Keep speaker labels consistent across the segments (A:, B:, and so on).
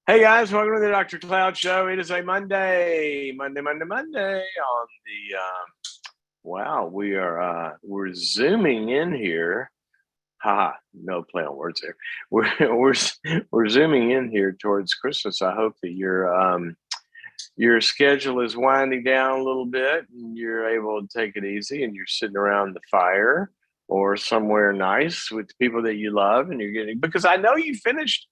A: Hey guys, welcome to the Dr. Cloud Show. It is a Monday on the wow, we're zooming in here. Haha, no play on words there. We're zooming in here towards Christmas. I hope that your schedule is winding down a little bit and you're able to take it easy and you're sitting around the fire or somewhere nice with the people that you love and you're getting, because I know you finished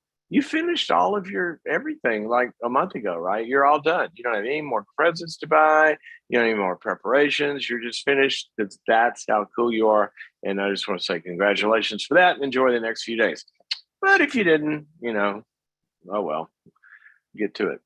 A: all of your everything like a month ago, right? You're all done. You don't have any more presents to buy. You don't have any more preparations. You're just finished. That's how cool you are. And I just want to say congratulations for that and enjoy the next few days. But if you didn't, oh well, get to it.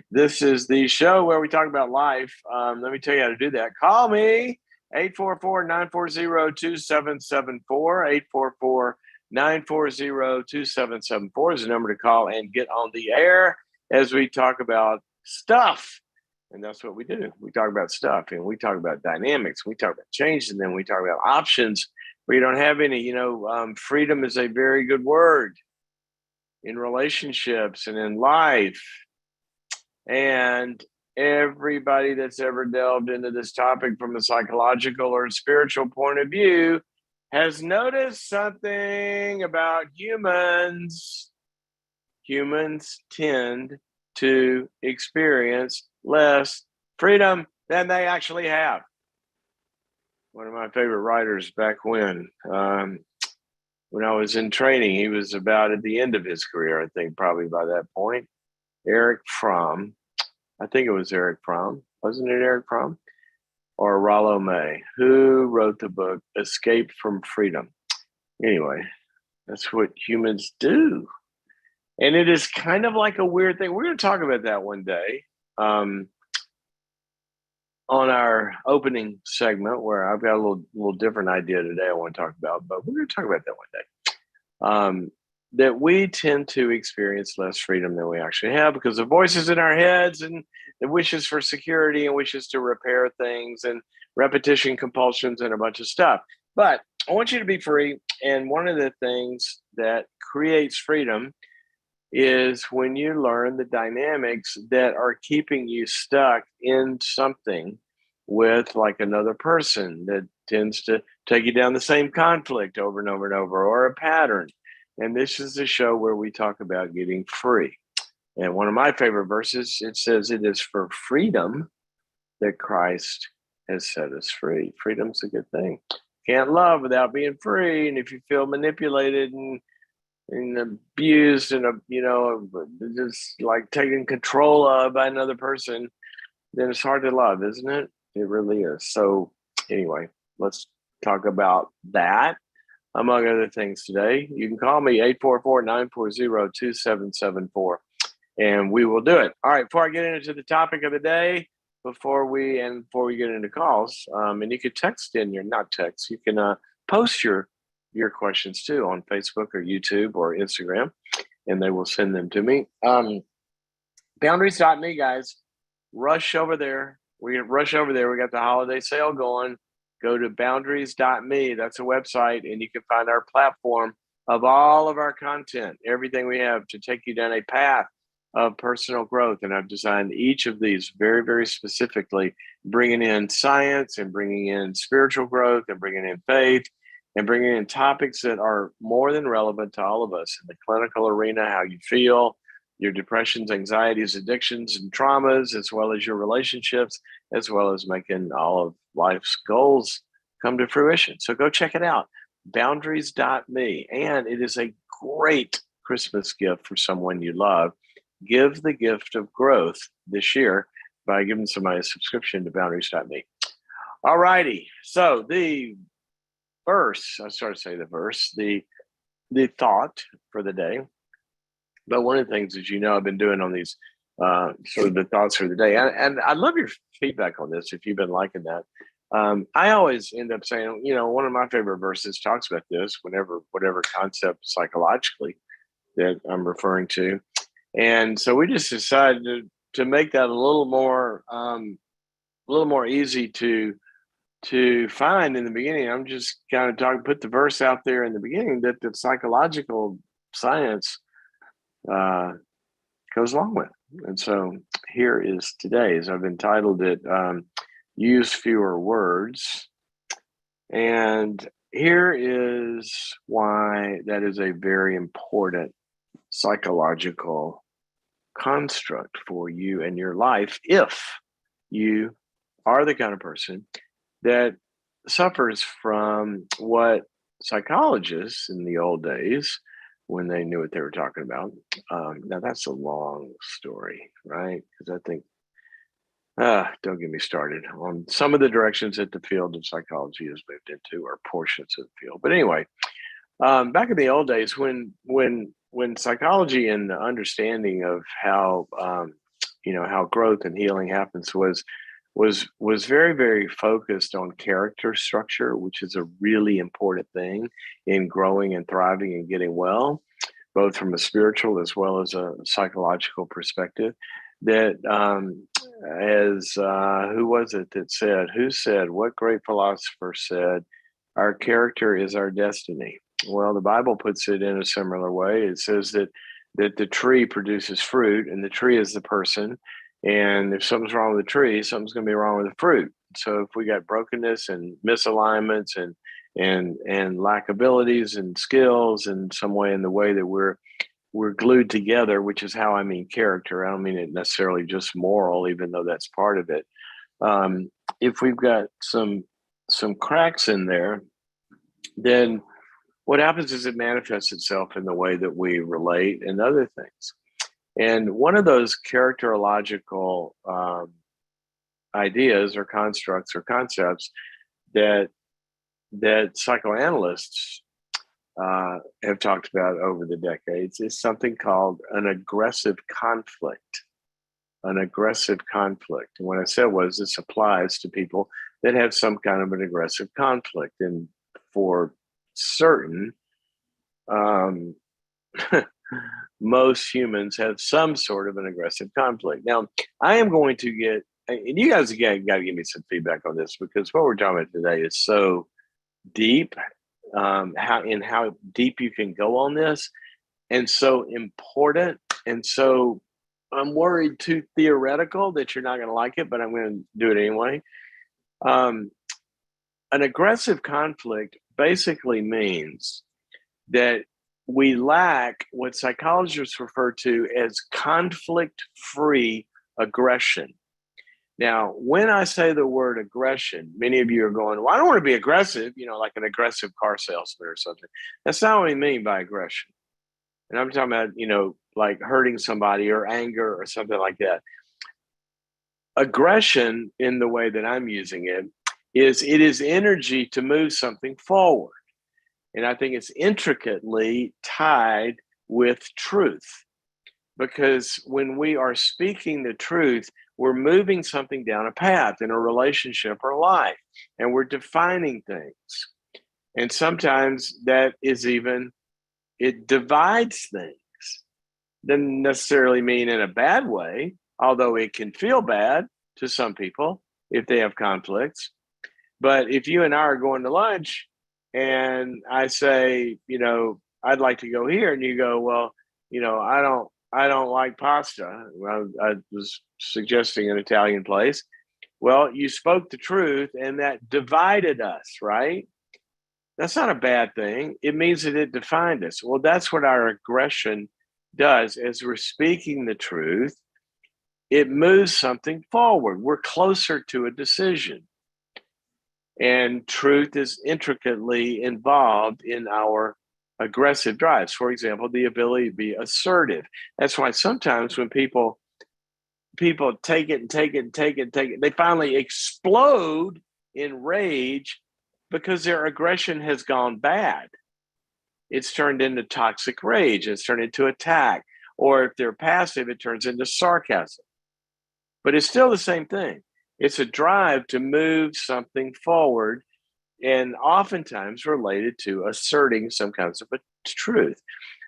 A: This is the show where we talk about life. Let me tell you how to do that. Call me 844-940-2774. 844-940-2774 is the number to call and get on the air as we talk about stuff. And that's what we do. We talk about stuff and we talk about dynamics. We talk about change, and then we talk about options where you don't have any. Freedom is a very good word in relationships and in life. And everybody that's ever delved into this topic from a psychological or spiritual point of view has noticed something about humans. Humans tend to experience less freedom than they actually have. One of my favorite writers back when I was in training, he was about at the end of his career, I think, probably by that point. Eric Fromm. I think it was Eric Fromm. Wasn't it Eric Fromm? Or Rollo May, who wrote the book Escape from Freedom. Anyway, that's what humans do. And it is kind of like a weird thing. We're going to talk about that one day on our opening segment, where I've got a little different idea today I want to talk about, but we're going to talk about that one day. That we tend to experience less freedom than we actually have because of voices in our heads and the wishes for security and wishes to repair things and repetition compulsions and a bunch of stuff. But I want you to be free. And one of the things that creates freedom is when you learn the dynamics that are keeping you stuck in something with like another person that tends to take you down the same conflict over and over and over, or a pattern. And this is the show where we talk about getting free. And one of my favorite verses, it says, "It is for freedom that Christ has set us free." Freedom's a good thing. Can't love without being free. And if you feel manipulated and abused and just like taken control of by another person, then it's hard to love, isn't it? It really is. So anyway, let's talk about that among other things today. You can call me 844-940-2774 and we will do it. All right, before I get into the topic of the day, before we get into calls, and you can text in your, not text, you can post your questions too on Facebook or YouTube or Instagram, and they will send them to me. Boundaries.me, guys. Rush over there. We got the holiday sale going. Go to boundaries.me. That's a website, and you can find our platform of all of our content, everything we have to take you down a path of personal growth. And I've designed each of these very, very specifically, bringing in science and bringing in spiritual growth and bringing in faith and bringing in topics that are more than relevant to all of us in the clinical arena, how you feel, your depressions, anxieties, addictions, and traumas, as well as your relationships, as well as making all of life's goals come to fruition. So go check it out, boundaries.me. And it is a great Christmas gift for someone you love. Give the gift of growth this year by giving somebody a subscription to boundaries.me. All righty. So the thought for the day. But one of the things, as you know, I've been doing on these sort of the thoughts for the day. And I love your feedback on this if you've been liking that. I always end up saying, one of my favorite verses talks about this whatever concept psychologically that I'm referring to. And so we just decided to make that a little more easy to find in the beginning. I'm just kind of put the verse out there in the beginning that the psychological science goes along with. And so here is today's. I've entitled it Use Fewer Words. And here is why that is a very important psychological construct for you and your life if you are the kind of person that suffers from what psychologists in the old days, when they knew what they were talking about. Now that's a long story, right? Because I think, don't get me started on some of the directions that the field of psychology has moved into, or portions of the field. But anyway, back in the old days, when psychology and the understanding of how how growth and healing happens was very, very focused on character structure, which is a really important thing in growing and thriving and getting well, both from a spiritual as well as a psychological perspective. That as who was it that said? Who said? What great philosopher said? Our character is our destiny. Well, the Bible puts it in a similar way. It says that the tree produces fruit, and the tree is the person. And if something's wrong with the tree, something's going to be wrong with the fruit. So if we got brokenness and misalignments and lack abilities and skills in some way, in the way that we're glued together, which is how I mean character. I don't mean it necessarily just moral, even though that's part of it. If we've got some cracks in there, then what happens is it manifests itself in the way that we relate and other things. And one of those characterological ideas or constructs or concepts that psychoanalysts have talked about over the decades is something called an aggressive conflict. An aggressive conflict. And what I said was this applies to people that have some kind of an aggressive conflict. And for certain, most humans have some sort of an aggressive conflict. Now, I am going to get, and you guys again got to give me some feedback on this, because what we're talking about today is so deep, how deep you can go on this, and so important, and so I'm worried too theoretical that you're not going to like it, but I'm going to do it anyway. An aggressive conflict basically means that we lack what psychologists refer to as conflict-free aggression. Now, when I say the word aggression, many of you are going, well, I don't want to be aggressive, like an aggressive car salesman or something. That's not what I mean by aggression. And I'm talking about, like hurting somebody or anger or something like that. Aggression, in the way that I'm using it is energy to move something forward. And I think it's intricately tied with truth, because when we are speaking the truth, we're moving something down a path in a relationship or life, and we're defining things. And sometimes that is it divides things. Doesn't necessarily mean in a bad way, although it can feel bad to some people if they have conflicts. But if you and I are going to lunch, and I say, I'd like to go here, and you go, well, I don't like pasta. Well, I was suggesting an Italian place. Well, you spoke the truth, and that divided us, right? That's not a bad thing. It means that it defined us. Well, that's what our aggression does. As we're speaking the truth, it moves something forward. We're closer to a decision. And truth is intricately involved in our aggressive drives. For example, the ability to be assertive. That's why sometimes when people take it and take it and take it and take it, they finally explode in rage because their aggression has gone bad. It's turned into toxic rage. It's turned into attack. Or if they're passive, it turns into sarcasm. But it's still the same thing. It's a drive to move something forward, and oftentimes related to asserting some concept of truth.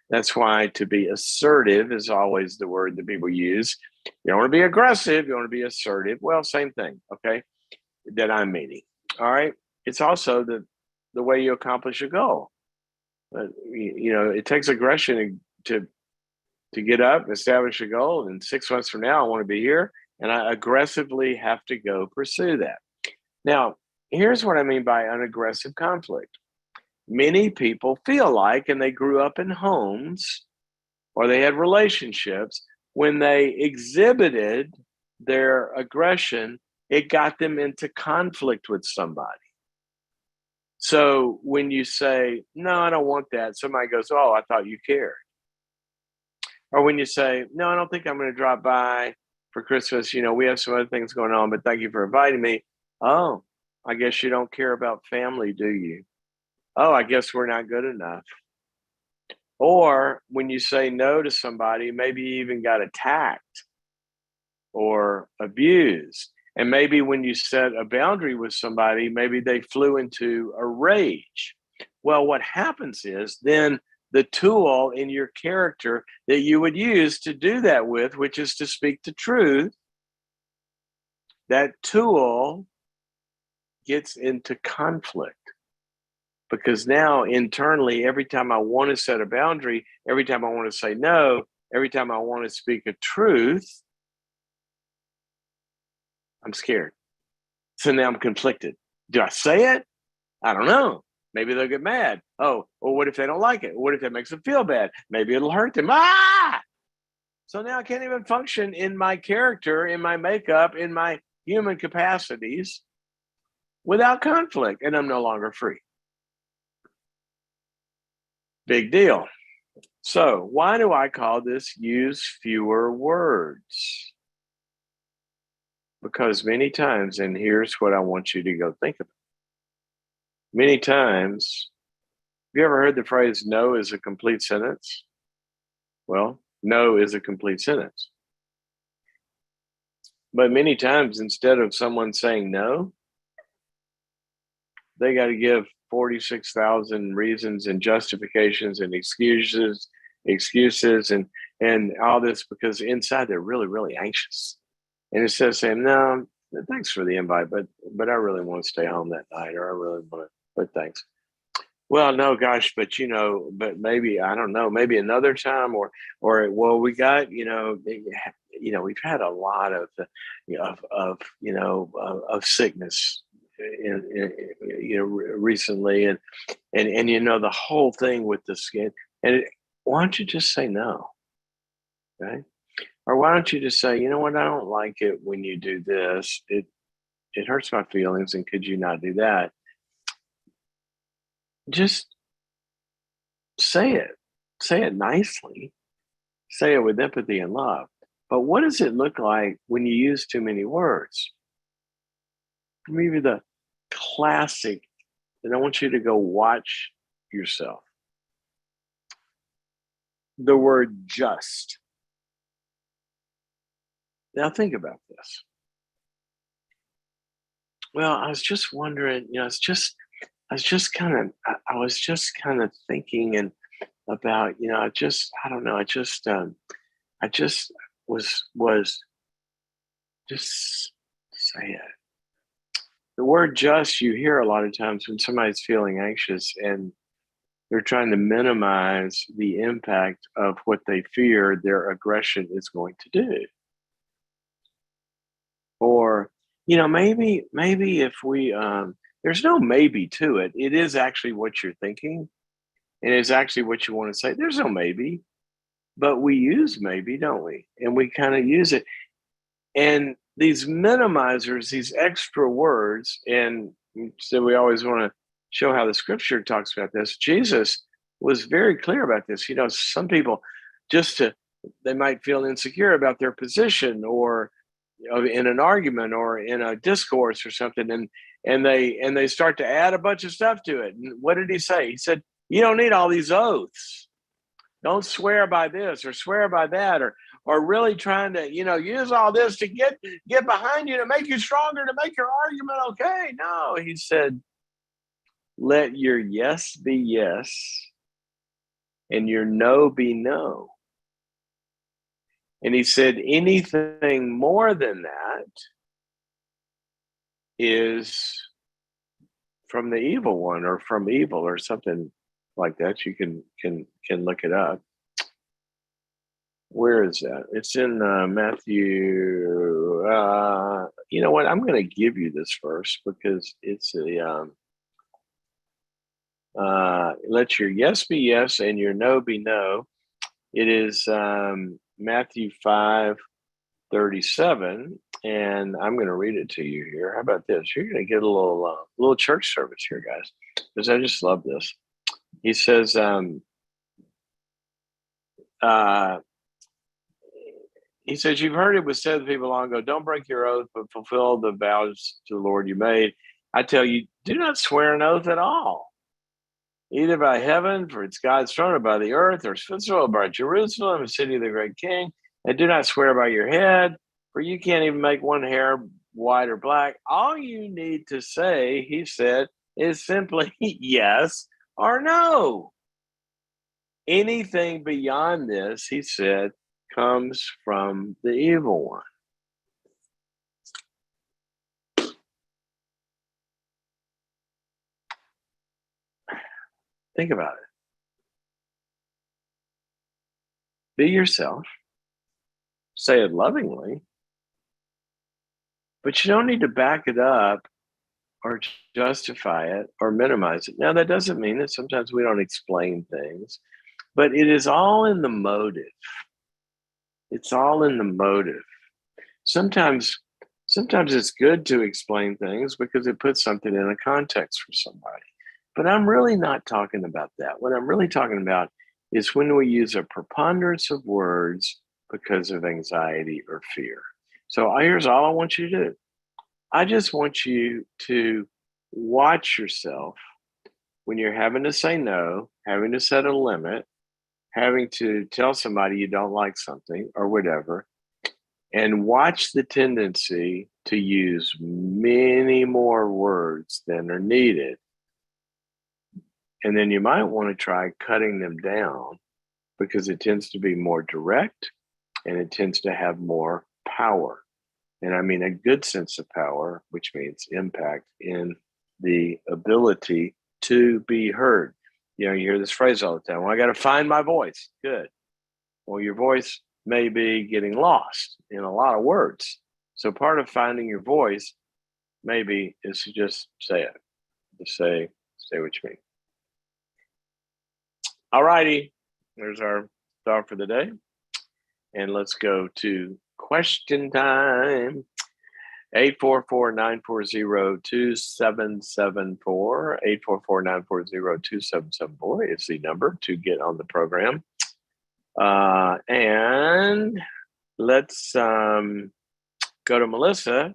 A: That's why to be assertive is always the word that people use. You don't want to be aggressive, you want to be assertive. Well, same thing, okay, that I'm meaning. All right. It's also the way you accomplish a goal. It takes aggression to to get up, establish a goal, and 6 months from now, I want to be here, and I aggressively have to go pursue that. Now, here's what I mean by unaggressive conflict. Many people feel like, and they grew up in homes or they had relationships, when they exhibited their aggression, it got them into conflict with somebody. So when you say, no, I don't want that, somebody goes, oh, I thought you cared. Or when you say, no, I don't think I'm going to drop by for Christmas. We have some other things going on, but thank you for inviting me. Oh, I guess you don't care about family, do you? Oh, I guess we're not good enough. Or when you say no to somebody, maybe you even got attacked or abused. And maybe when you set a boundary with somebody, maybe they flew into a rage. Well, what happens is then the tool in your character that you would use to do that with, which is to speak the truth, that tool gets into conflict. Because now internally, every time I want to set a boundary, every time I want to say no, every time I want to speak a truth, I'm scared. So now I'm conflicted. Do I say it? I don't know. Maybe they'll get mad. Oh, or what if they don't like it? What if that makes them feel bad? Maybe it'll hurt them. So now I can't even function in my character, in my makeup, in my human capacities without conflict, and I'm no longer free. Big deal. So why do I call this use fewer words? Because many times, and here's what I want you to go think about. Many times, have you ever heard the phrase, no is a complete sentence? Well, no is a complete sentence. But many times, instead of someone saying no, they got to give 46,000 reasons and justifications and excuses and all this, because inside they're really, really anxious. And instead of saying, no, thanks for the invite, but I really want to stay home that night, or I really want to, but thanks. Well, no, gosh, but but maybe, I don't know, maybe another time, or well, we got, we've had a lot of sickness recently, and the whole thing with the skin, and why don't you just say no? Okay. Or why don't you just say, you know what, I don't like it when you do this. It hurts my feelings, and could you not do that? Just say it. Say it nicely. Say it with empathy and love. But what does it look like when you use too many words? Maybe the classic, and I want you to go watch yourself. The word just. Now think about this. Well, I was just wondering, I was just kind of thinking and about, I don't know, I just was just say it. The word just, you hear a lot of times when somebody's feeling anxious and they're trying to minimize the impact of what they fear their aggression is going to do. Or, maybe if we, there's no maybe to it. It is actually what you're thinking. And it's actually what you want to say. There's no maybe, but we use maybe, don't we? And we kind of use it. And these minimizers, these extra words, and so we always want to show how the scripture talks about this. Jesus was very clear about this. Some people they might feel insecure about their position, or in an argument or in a discourse or something, and they start to add a bunch of stuff to it. And what did he say? He said, you don't need all these oaths. Don't swear by this or swear by that, or really trying to, use all this to get behind you, to make you stronger, to make your argument okay. No, he said, let your yes be yes and your no be no. And he said, anything more than that is from the evil one, or from evil, or something like that. You can look it up. Where is that? It's in Matthew. You know what? I'm going to give you this verse because it's a let your yes be yes and your no be no. It is Matthew 5:37, and I'm going to read it to you here. How about this? You're going to get a little church service here, guys, because I just love this. He says, you've heard it was said to people long ago, don't break your oath, but fulfill the vows to the Lord you made. I tell you, do not swear an oath at all, either by heaven, for it's God's throne, or by the earth, or footstool, or by Jerusalem, the city of the great king. And do not swear by your head, for you can't even make one hair white or black. All you need to say, he said, is simply yes or no. Anything beyond this, he said, comes from the evil one. Think about it. Be yourself. Say it lovingly. But you don't need to back it up or justify it or minimize it. Now, that doesn't mean that sometimes we don't explain things, but it is all in the motive. It's all in the motive. Sometimes it's good to explain things because it puts something in a context for somebody. But I'm really not talking about that. What I'm really talking about is when we use a preponderance of words because of anxiety or fear. So here's all I want you to do. I just want you to watch yourself when you're having to say no, having to set a limit, having to tell somebody you don't like something or whatever, and watch the tendency to use many more words than are needed. And then you might want to try cutting them down because it tends to be more direct and it tends to have more power. And I mean a good sense of power, which means impact in the ability to be heard. You know, you hear this phrase all the time, well, I got to find my voice. Good. Well, your voice may be getting lost in a lot of words. So part of finding your voice maybe is to just say it. Just say what you mean. All righty. There's our thought for the day. And let's go to question time. 844-940-2774. 844-940-2774 is the number to get on the program. And let's go to Melissa,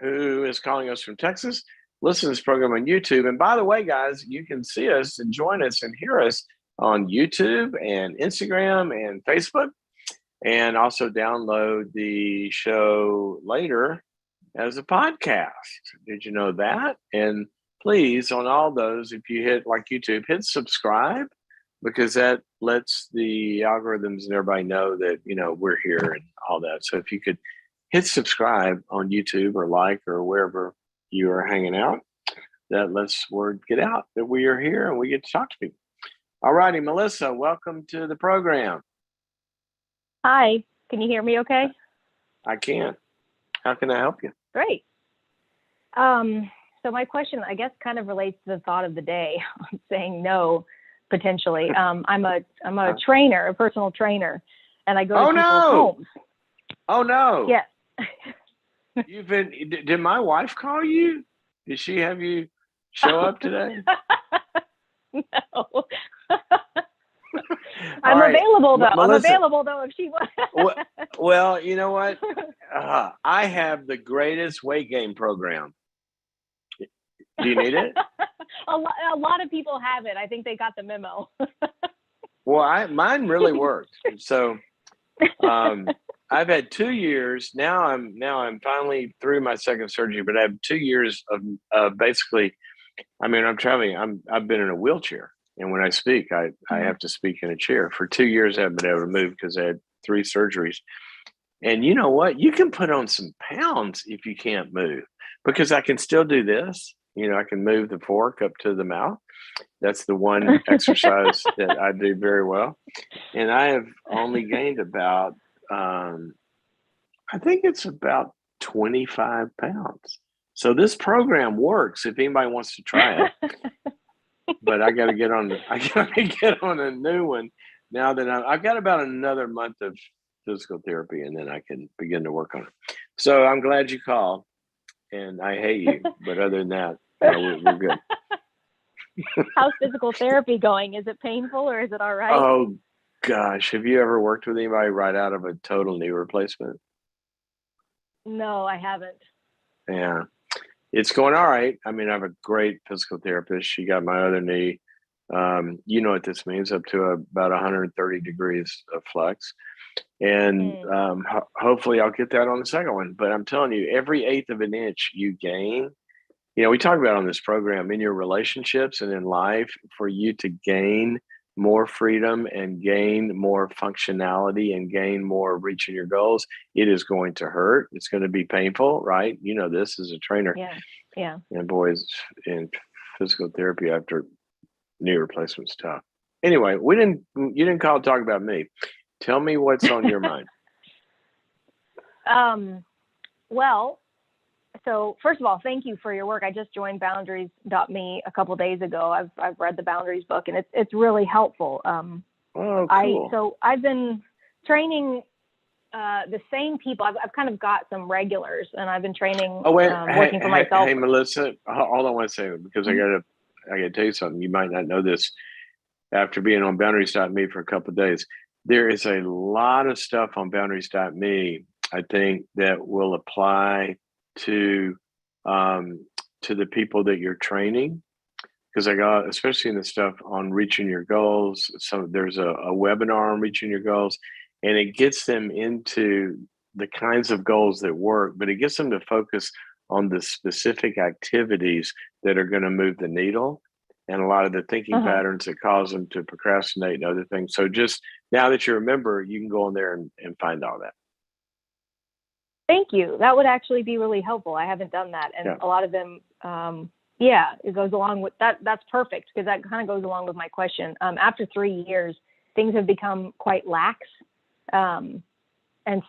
A: who is calling us from Texas. Listen to this program on YouTube. And by the way, guys, you can see us and join us and hear us on YouTube and Instagram and Facebook, and also download the show later as a podcast. Did you know that? And please, on all those, if you hit like YouTube, hit subscribe, because that lets the algorithms and everybody know that, you know, we're here and all that. So if you could hit subscribe on YouTube or like or wherever you are hanging out, that lets word get out that we are here and we get to talk to people. All righty, Melissa, welcome to the program.
B: Hi, can you hear me okay?
A: I can. How can I help you?
B: Great. So my question, I guess, kind of relates to the thought of the day, saying no, potentially. I'm a trainer, a personal trainer, and I go to people's homes.
A: Oh, no.
B: Yes.
A: Did my wife call you? Did she have you show up today?
B: No. I'm available though.
A: Melissa,
B: I'm available though if she was.
A: Well, you know what? I have the greatest weight gain program. Do you need it?
B: A lot of people have it. I think they got the memo.
A: Well, mine really worked. So I've had 2 years. Now I'm finally through my second surgery, but I have 2 years of basically, I mean, I'm traveling. I've been in a wheelchair. And when I speak, I have to speak in a chair. For 2 years, I haven't been able to move because I had 3 surgeries. And you know what? You can put on some pounds if you can't move, because I can still do this. You know, I can move the fork up to the mouth. That's the one exercise that I do very well. And I have only gained about, I think it's about 25 pounds. So this program works if anybody wants to try it. But I got to get on. I got to get on a new one now that I've got about another month of physical therapy, and then I can begin to work on it. So I'm glad you called, and I hate you, but other than that, we're good.
B: How's physical therapy going? Is it painful or is it all right?
A: Oh gosh, have you ever worked with anybody right out of a total knee replacement?
B: No, I haven't.
A: Yeah. It's going all right. I mean, I have a great physical therapist. She got my other knee. You know what this means, up to about 130 degrees of flex. And hopefully I'll get that on the second one. But I'm telling you, every eighth of an inch you gain, we talk about on this program in your relationships and in life, for you to gain more freedom and gain more functionality and gain more reaching your goals, it is going to hurt. It's going to be painful, right? You know this as a trainer.
B: Yeah.
A: And boys, in physical therapy after knee replacement's tough. Anyway, you didn't call to talk about me. Tell me what's on your mind.
B: Well, so first of all, thank you for your work. I just joined Boundaries.me a couple of days ago. I've read the Boundaries book, and it's really helpful.
A: Oh, cool.
B: So I've been training the same people. I've kind of got some regulars, and I've been training, working for myself.
A: Hey, Melissa, hold on one second, because I gotta tell you something. You might not know this after being on Boundaries.me for a couple of days. There is a lot of stuff on Boundaries.me, I think, that will apply to the people that you're training. Because I got, especially in the stuff on reaching your goals. So there's a webinar on reaching your goals, and it gets them into the kinds of goals that work, but it gets them to focus on the specific activities that are going to move the needle, and a lot of the thinking patterns that cause them to procrastinate and other things. So just now that you're a member, you can go on there and find all that.
B: Thank you. That would actually be really helpful. I haven't done that. And a lot of them, it goes along with that. That's perfect, because that kind of goes along with my question. After 3 years, things have become quite lax. And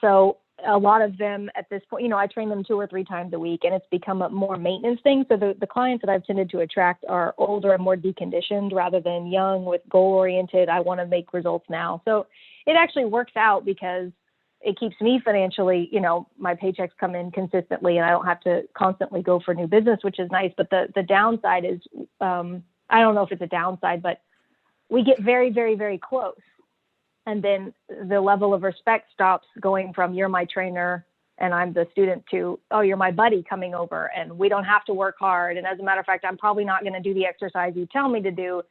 B: so a lot of them at this point, I train them 2 or 3 times a week, and it's become a more maintenance thing. So the clients that I've tended to attract are older and more deconditioned, rather than young with goal oriented. I want to make results now. So it actually works out, because it keeps me financially, my paychecks come in consistently, and I don't have to constantly go for new business, which is nice. But the downside is, I don't know if it's a downside, but we get very, very, very close. And then the level of respect stops, going from you're my trainer and I'm the student to, oh, you're my buddy coming over, and we don't have to work hard. And as a matter of fact, I'm probably not going to do the exercise you tell me to do.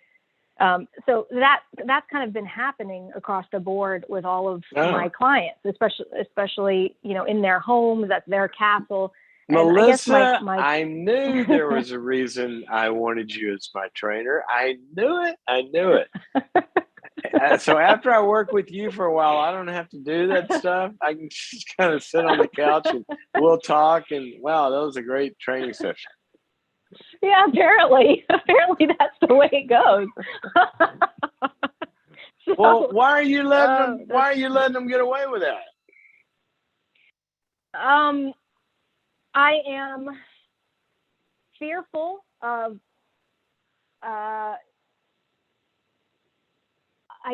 B: So that's kind of been happening across the board with all of my clients, especially, in their homes, that's their castle. And
A: Melissa, I knew there was a reason I wanted you as my trainer. I knew it. So after I work with you for a while, I don't have to do that stuff. I can just kind of sit on the couch and we'll talk. And wow, that was a great training session.
B: Yeah, apparently that's the way it goes.
A: Well, why are you letting them get away with that?
B: I am fearful of, I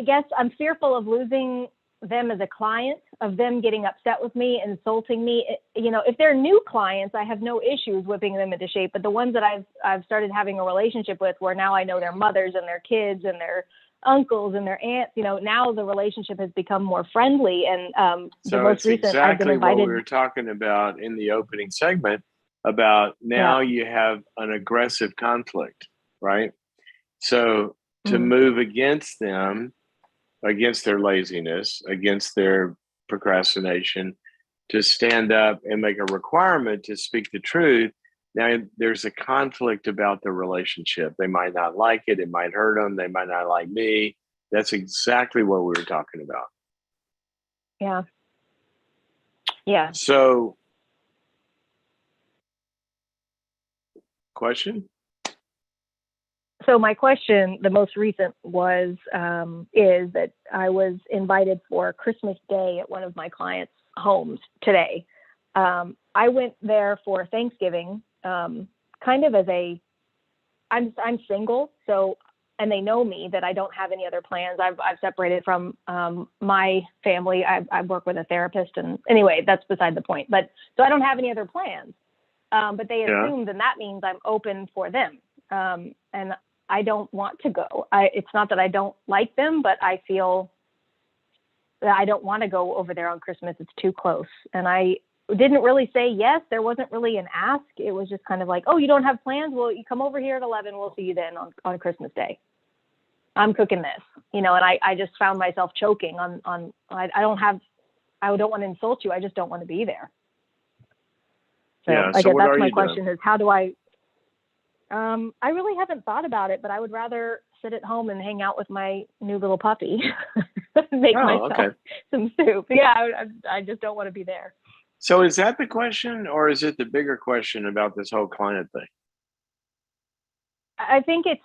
B: guess I'm fearful of losing them as a client, of them getting upset with me, insulting me. If they're new clients, I have no issues whipping them into shape. But the ones that I've started having a relationship with, where now I know their mothers and their kids and their uncles and their aunts, now the relationship has become more friendly. And
A: so
B: the most recent,
A: exactly
B: I've been invited.
A: What we were talking about in the opening segment about now you have an aggressive conflict, right? So to move against them, against their laziness, against their procrastination, to stand up and make a requirement to speak the truth. Now there's a conflict about the relationship. They might not like it. It might hurt them. They might not like me. That's exactly what we were talking about.
B: Yeah. Yeah.
A: So, question?
B: So my question, the most recent was, is that I was invited for Christmas Day at one of my clients' homes today. I went there for Thanksgiving, kind of as I'm single, so, and they know me that I don't have any other plans. I've separated from my family. I work with a therapist, and anyway, that's beside the point. But so I don't have any other plans. But they assumed, and that means I'm open for them. And I don't want to go. It's not that I don't like them, but I feel that I don't want to go over there on Christmas. It's too close. And I didn't really say yes. There wasn't really an ask. It was just kind of like, oh, you don't have plans? Well, you come over here at 11. We'll see you then on Christmas Day. I'm cooking this, and I just found myself choking I don't want to insult you. I just don't want to be there. So I guess that's my question is, how do I really haven't thought about it, but I would rather sit at home and hang out with my new little puppy, make myself some soup. Yeah, I just don't want to be there.
A: So is that the question, or is it the bigger question about this whole client thing?
B: I think it's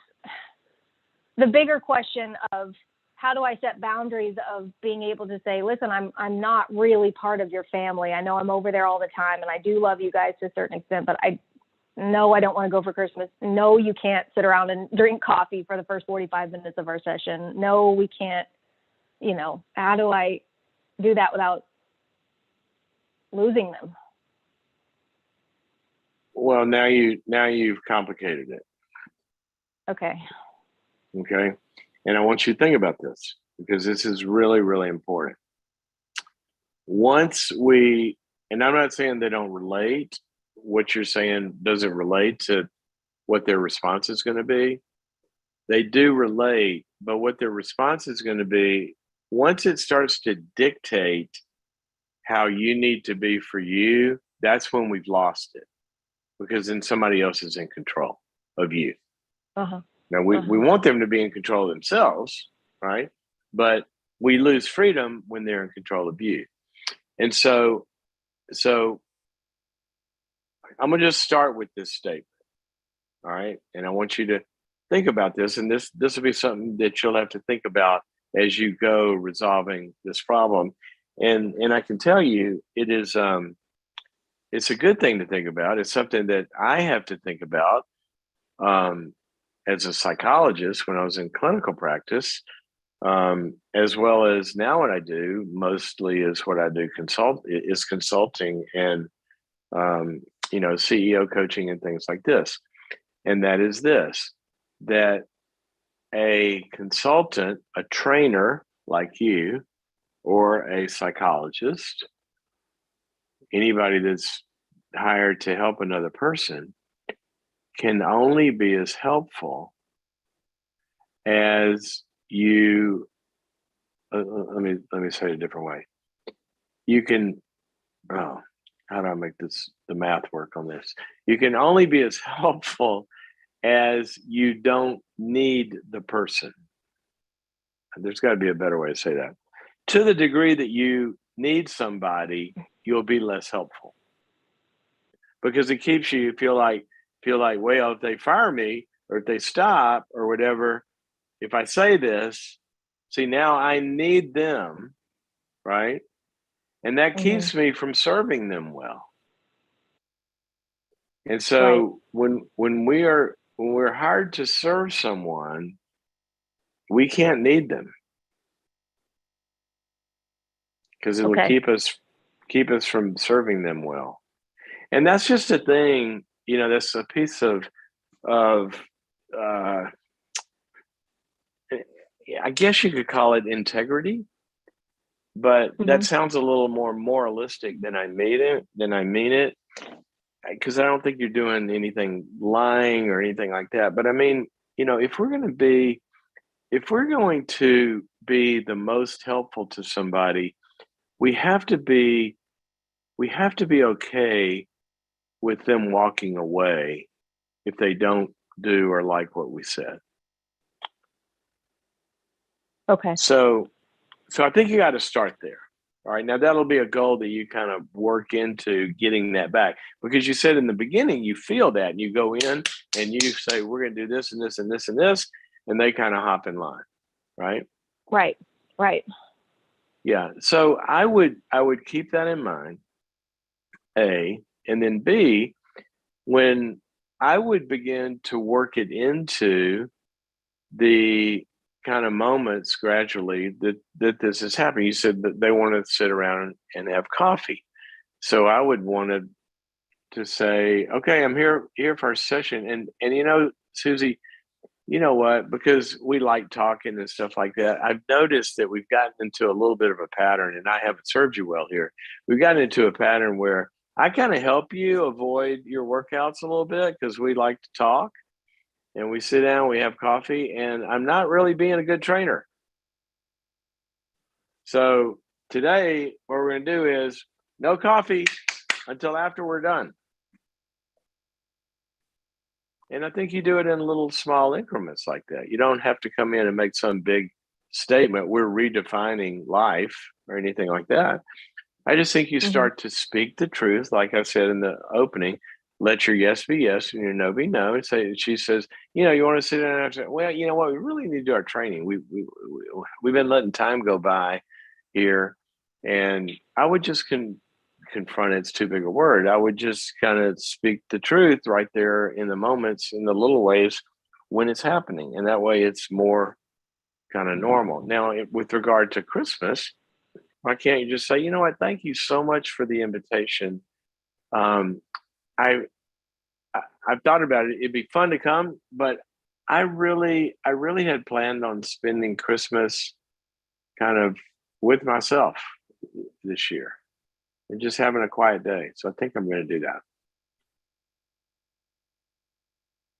B: the bigger question of how do I set boundaries of being able to say, listen, I'm not really part of your family. I know I'm over there all the time, and I do love you guys to a certain extent, but no, I don't want to go for Christmas. No, you can't sit around and drink coffee for the first 45 minutes of our session. No, we can't, how do I do that without losing them?
A: Well, now you've complicated it.
B: Okay.
A: And I want you to think about this, because this is really, really important. And I'm not saying they don't relate. What you're saying doesn't relate to what their response is going to be. They do relate, but what their response is going to be, once it starts to dictate how you need to be for you, that's when we've lost it, because then somebody else is in control of you. Now, we want them to be in control of themselves, right? But we lose freedom when they're in control of you. And so I'm going to just start with this statement, all right? And I want you to think about this, and this will be something that you'll have to think about as you go resolving this problem. And I can tell you, it is it's a good thing to think about. It's something that I have to think about as a psychologist when I was in clinical practice, as well as now what I do mostly is what I do consulting and CEO coaching and things like this. And that is this, that a consultant, a trainer like you, or a psychologist, anybody that's hired to help another person, can only be as helpful as you. Let me say it a different way. You can. Oh, how do I make the math work on this? You can only be as helpful as you don't need the person. There's got to be a better way to say that. To the degree that you need somebody, you'll be less helpful, because it keeps you feel like, well, if they fire me or if they stop or whatever, if I say this, see, now I need them, right? And that keeps me from serving them well. And so when we're hired to serve someone, we can't need them, because it will keep us from serving them well. And that's just a thing, that's a piece of I guess you could call it integrity, but that sounds a little more moralistic than I mean it, because I don't think you're doing anything lying or anything like that. But I mean, if we're going to be the most helpful to somebody, we have to be okay with them walking away if they don't do or like what we said.
B: Okay.
A: So I think you got to start there. All right. Now that'll be a goal that you kind of work into getting that back, because you said in the beginning you feel that and you go in and you say, we're going to do this and this and this and this, and they kind of hop in line. Right.
B: Right. Right.
A: Yeah. So I would keep that in mind, A, and then B, when I would begin to work it into the kind of moments gradually that this is happening. You said that they want to sit around and have coffee. So I would want to say, okay, I'm here for a session. And Susie, you know what? Because we like talking and stuff like that, I've noticed that we've gotten into a little bit of a pattern, and I haven't served you well here. We've gotten into a pattern where I kind of help you avoid your workouts a little bit because we like to talk, and we sit down, we have coffee, and I'm not really being a good trainer. So today, what we're going to do is no coffee until after we're done. And I think you do it in little small increments like that. You don't have to come in and make some big statement, we're redefining life or anything like that. I just think you start to speak the truth, like I said in the opening. Let your yes be yes and your no be no. And she says, you want to sit down? And I say, well, you know what? We really need to do our training. We've been letting time go by here, and I would just confront it's too big a word. I would just kind of speak the truth right there in the moments, in the little ways when it's happening, and that way it's more kind of normal. Now, with regard to Christmas, why can't you just say, you know what? Thank you so much for the invitation. I've thought about it. It'd be fun to come, but I really had planned on spending Christmas kind of with myself this year and just having a quiet day. So I think I'm going to do that.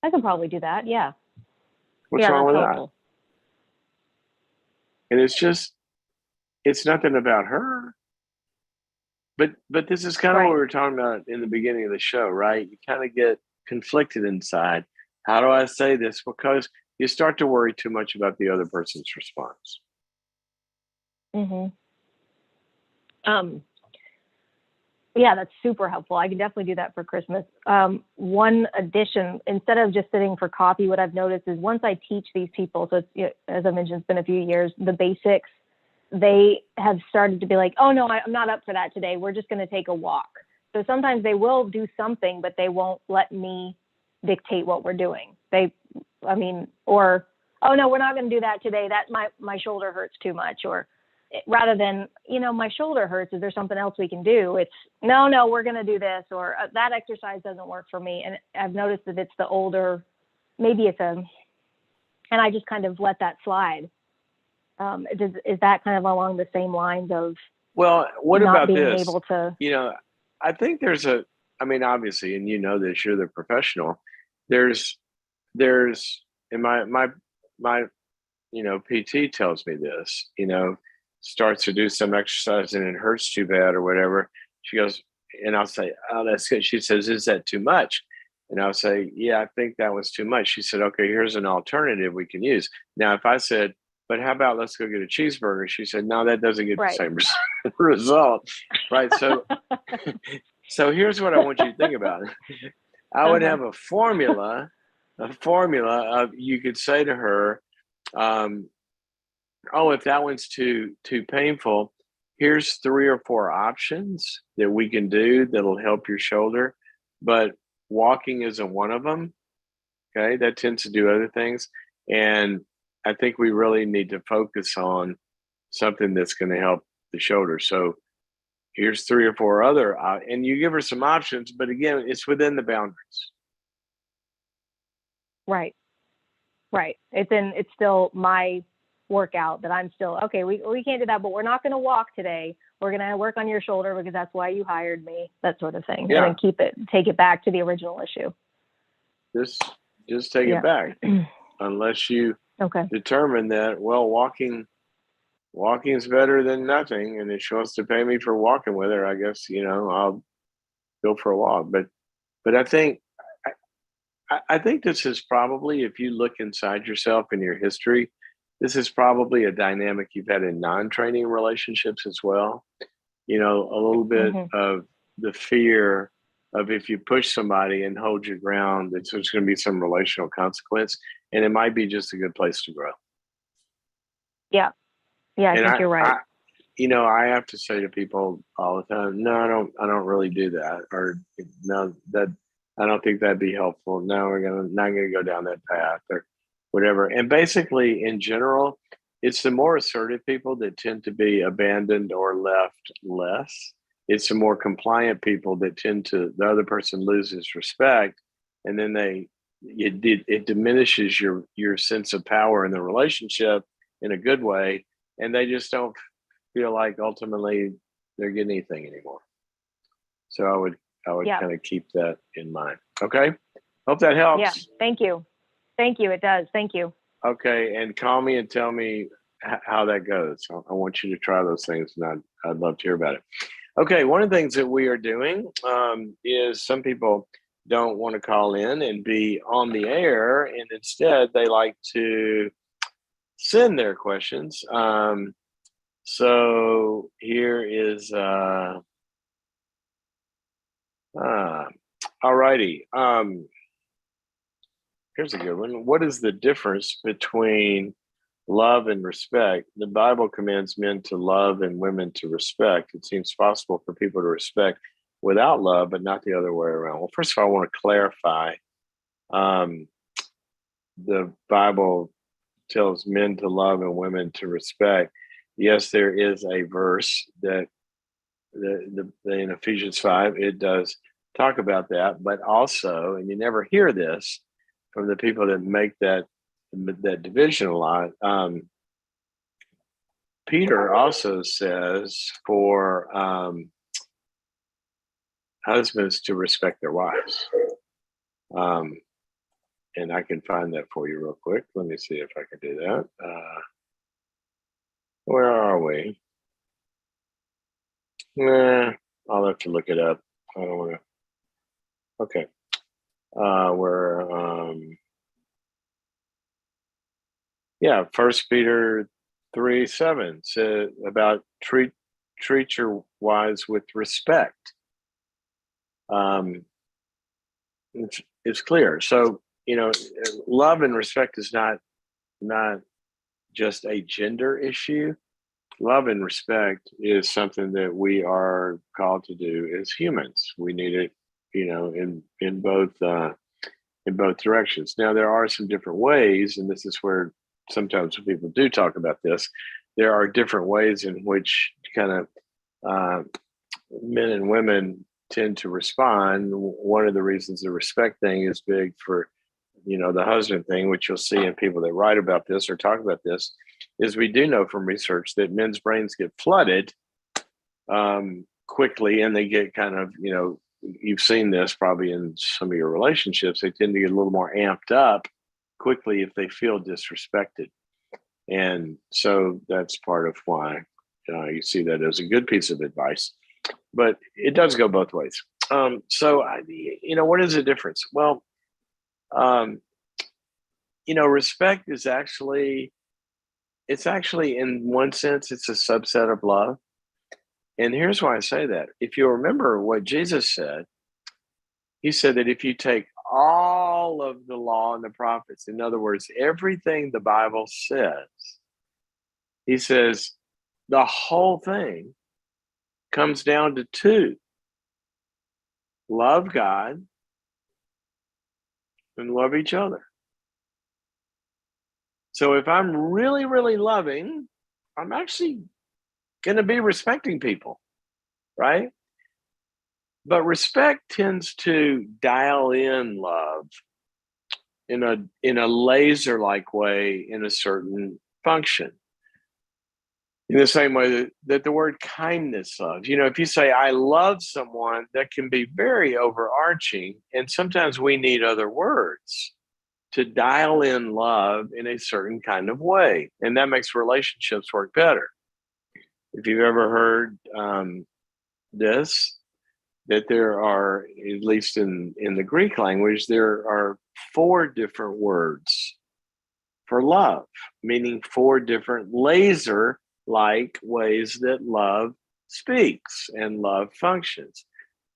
B: I can probably do that. Yeah.
A: What's wrong with that? And it's nothing about her. But this is kind of what we were talking about in the beginning of the show, right? You kind of get conflicted inside. How do I say this? Because you start to worry too much about the other person's response.
B: Yeah, that's super helpful. I can definitely do that for Christmas. One addition, instead of just sitting for coffee, what I've noticed is once I teach these people, so it's, as I mentioned, it's been a few years, the basics, they have started to be like, oh no, I'm not up for that today. We're just going to take a walk. So sometimes they will do something, but they won't let me dictate what we're doing. Or, oh no, we're not going to do that today. That my shoulder hurts too much. Or rather than, my shoulder hurts, is there something else we can do? It's no, we're going to do this, or that exercise doesn't work for me. And I've noticed that it's the older, maybe and I just kind of let that slide. Is that kind of along the same lines of,
A: well, what
B: not
A: about
B: being
A: this?
B: able to,
A: I think there's obviously, and that you're the professional, there's, and my PT tells me this, starts to do some exercise and it hurts too bad or whatever. She goes, and I'll say, oh, that's good. She says, is that too much? And I'll say, yeah, I think that was too much. She said, okay, here's an alternative we can use. Now, if I said, but how about let's go get a cheeseburger? She said, no, that doesn't get the same result. Right. So here's what I want you to think about. I would have a formula of, you could say to her, oh, if that one's too painful, here's 3 or 4 options that we can do that'll help your shoulder. But walking isn't one of them. Okay. That tends to do other things. And I think we really need to focus on something that's going to help the shoulder. So here's 3 or 4 other, and you give her some options, but again, it's within the boundaries.
B: Right. It's still my workout that I'm still, okay, we can't do that, but we're not going to walk today. We're going to work on your shoulder because that's why you hired me, that sort of thing. Yeah. And then take it back to the original issue.
A: Just take it back. Unless you determine that, well, walking is better than nothing, and if she wants to pay me for walking with her, I guess I'll go for a walk. But I think this is probably, if you look inside yourself and your history, this is probably a dynamic you've had in non-training relationships as well. a little bit
B: Mm-hmm.
A: of the fear of if you push somebody and hold your ground, that there's going to be some relational consequence, and it might be just a good place to grow.
B: Yeah. Yeah, I
A: And
B: think you're right.
A: I have to say to people all the time, no, I don't really do that, or no, that I don't think that'd be helpful. No, we're not gonna go down that path, or whatever. And basically, in general, it's the more assertive people that tend to be abandoned or left less. It's the more compliant people that the other person loses respect, and then it diminishes your sense of power in the relationship in a good way, and they just don't feel like ultimately they're getting anything anymore. So I would
B: Yeah.
A: kind of keep that in mind. Okay. Hope that helps.
B: Yeah. Thank you. Thank you. It does. Thank you.
A: Okay. And call me and tell me how that goes. I want you to try those things, and I'd love to hear about it. Okay. One of the things that we are doing is some people don't want to call in and be on the air, and instead they like to send their questions. So here is all righty. Here's a good one. What is the difference between love and respect? The Bible commands men to love and women to respect. It seems possible for people to respect without love, but not the other way around. Well, first of all, I want to clarify. The Bible tells men to love and women to respect. Yes, there is a verse that in Ephesians 5, it does talk about that, but also, and you never hear this from the people that make that division a lot. Peter also says for husbands to respect their wives. And I can find that for you real quick. Let me see if I can do that. Where are we? I'll have to look it up. I don't want to. Okay. First Peter 3:7 says about treat your wives with respect. It's clear. So, love and respect is not just a gender issue. Love and respect is something that we are called to do as humans. We need it, in both directions. Now, there are some different ways, and this is where sometimes when people do talk about this, there are different ways in which kind of men and women tend to respond. One of the reasons the respect thing is big for, the husband thing, which you'll see in people that write about this or talk about this, is we do know from research that men's brains get flooded quickly, and they get kind of, you've seen this probably in some of your relationships, they tend to get a little more amped up quickly if they feel disrespected. And so that's part of why you see that as a good piece of advice. But it does go both ways. So, what is the difference? Well, respect is actually in one sense, it's a subset of love. And here's why I say that. If you remember what Jesus said, he said that if you take all of the law and the prophets, in other words, everything the Bible says, he says the whole thing comes down to two: love God and love each other. So if I'm really, really loving, I'm actually going to be respecting people, right? But respect tends to dial in love in a laser-like way in a certain function. In the same way that the word kindness loves. If you say, I love someone, that can be very overarching. And sometimes we need other words to dial in love in a certain kind of way. And that makes relationships work better. If you've ever heard this, that there are, at least in the Greek language, there are 4 different words for love, meaning 4 different laser-like ways that love speaks and love functions.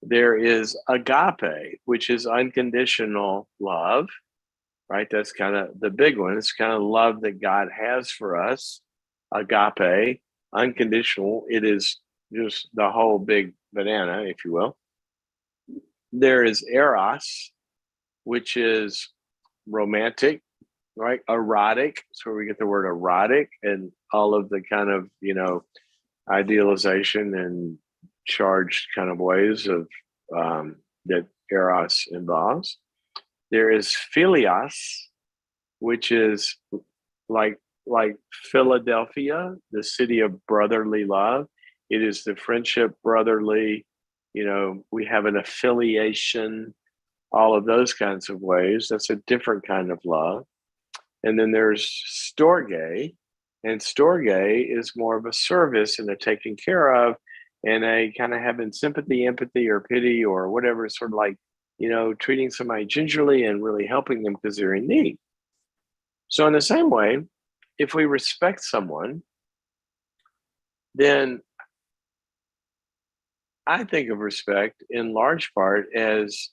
A: There is agape, which is unconditional love, right? That's kind of the big one. It's kind of love that God has for us. Agape, unconditional. It is just the whole big banana, if you will. There is eros, which is romantic, right? Erotic. That's where we get the word erotic and all of the kind of, idealization and charged kind of ways of that eros involves. There is philios, which is like Philadelphia, the city of brotherly love. It is the friendship, brotherly, we have an affiliation, all of those kinds of ways. That's a different kind of love. And then there's storge, and storge is more of a service and a taking care of, and a kind of having sympathy, empathy, or pity, or whatever, sort of like, treating somebody gingerly and really helping them because they're in need. So in the same way, if we respect someone, then I think of respect in large part as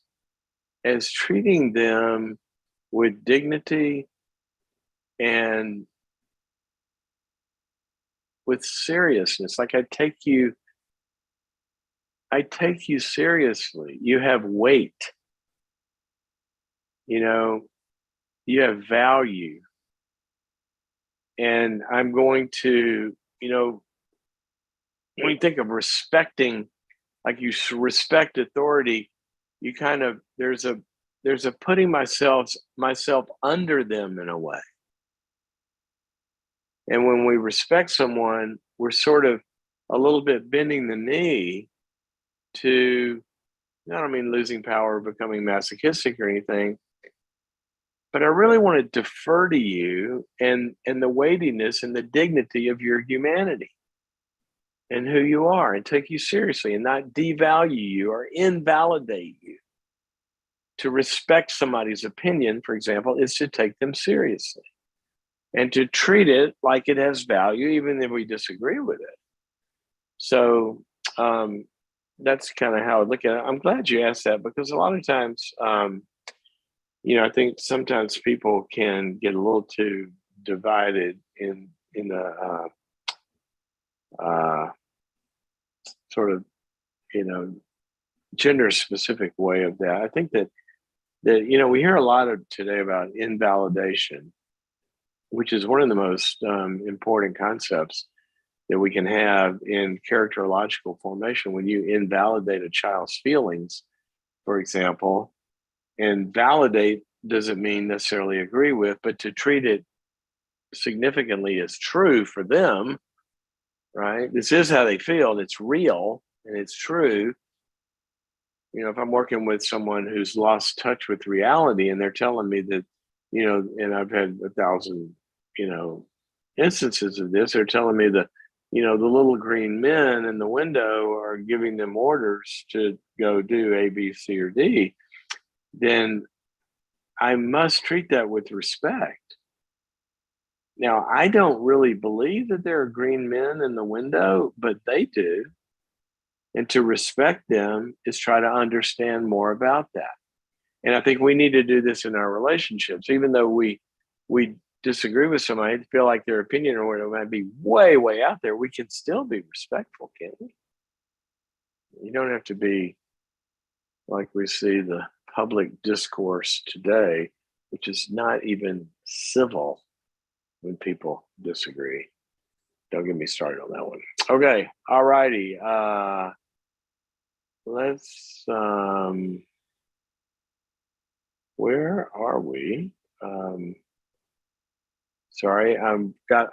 A: treating them with dignity and with seriousness. Like I take you seriously. You have weight. You have value. And I'm going to, when you think of respecting, like you respect authority, you kind of, there's a putting myself under them in a way. And when we respect someone, we're sort of a little bit bending the knee to, I don't mean losing power or becoming masochistic or anything, but I really want to defer to you and the weightiness and the dignity of your humanity and who you are, and take you seriously and not devalue you or invalidate you. To respect somebody's opinion, for example, is to take them seriously and to treat it like it has value, even if we disagree with it. So that's kind of how I look at it. I'm glad you asked that, because a lot of times, I think sometimes people can get a little too divided in a sort of, gender specific way of that. I think that we hear a lot of today about invalidation, which is one of the most important concepts that we can have in characterological formation. When you invalidate a child's feelings, for example, and validate doesn't mean necessarily agree with, but to treat it significantly as true for them, right? This is how they feel, and it's real and it's true. If I'm working with someone who's lost touch with reality and they're telling me that, and I've had 1,000, instances of this, they're telling me that, the little green men in the window are giving them orders to go do A, B, C, or D, then I must treat that with respect. Now, I don't really believe that there are green men in the window, but they do. And to respect them is try to understand more about that. And I think we need to do this in our relationships, even though we disagree with somebody, feel like their opinion or whatever might be way, way out there, we can still be respectful, can't we? You don't have to be like we see the public discourse today, which is not even civil when people disagree. Don't get me started on that one. Okay, all righty. Let's where are we? Sorry, I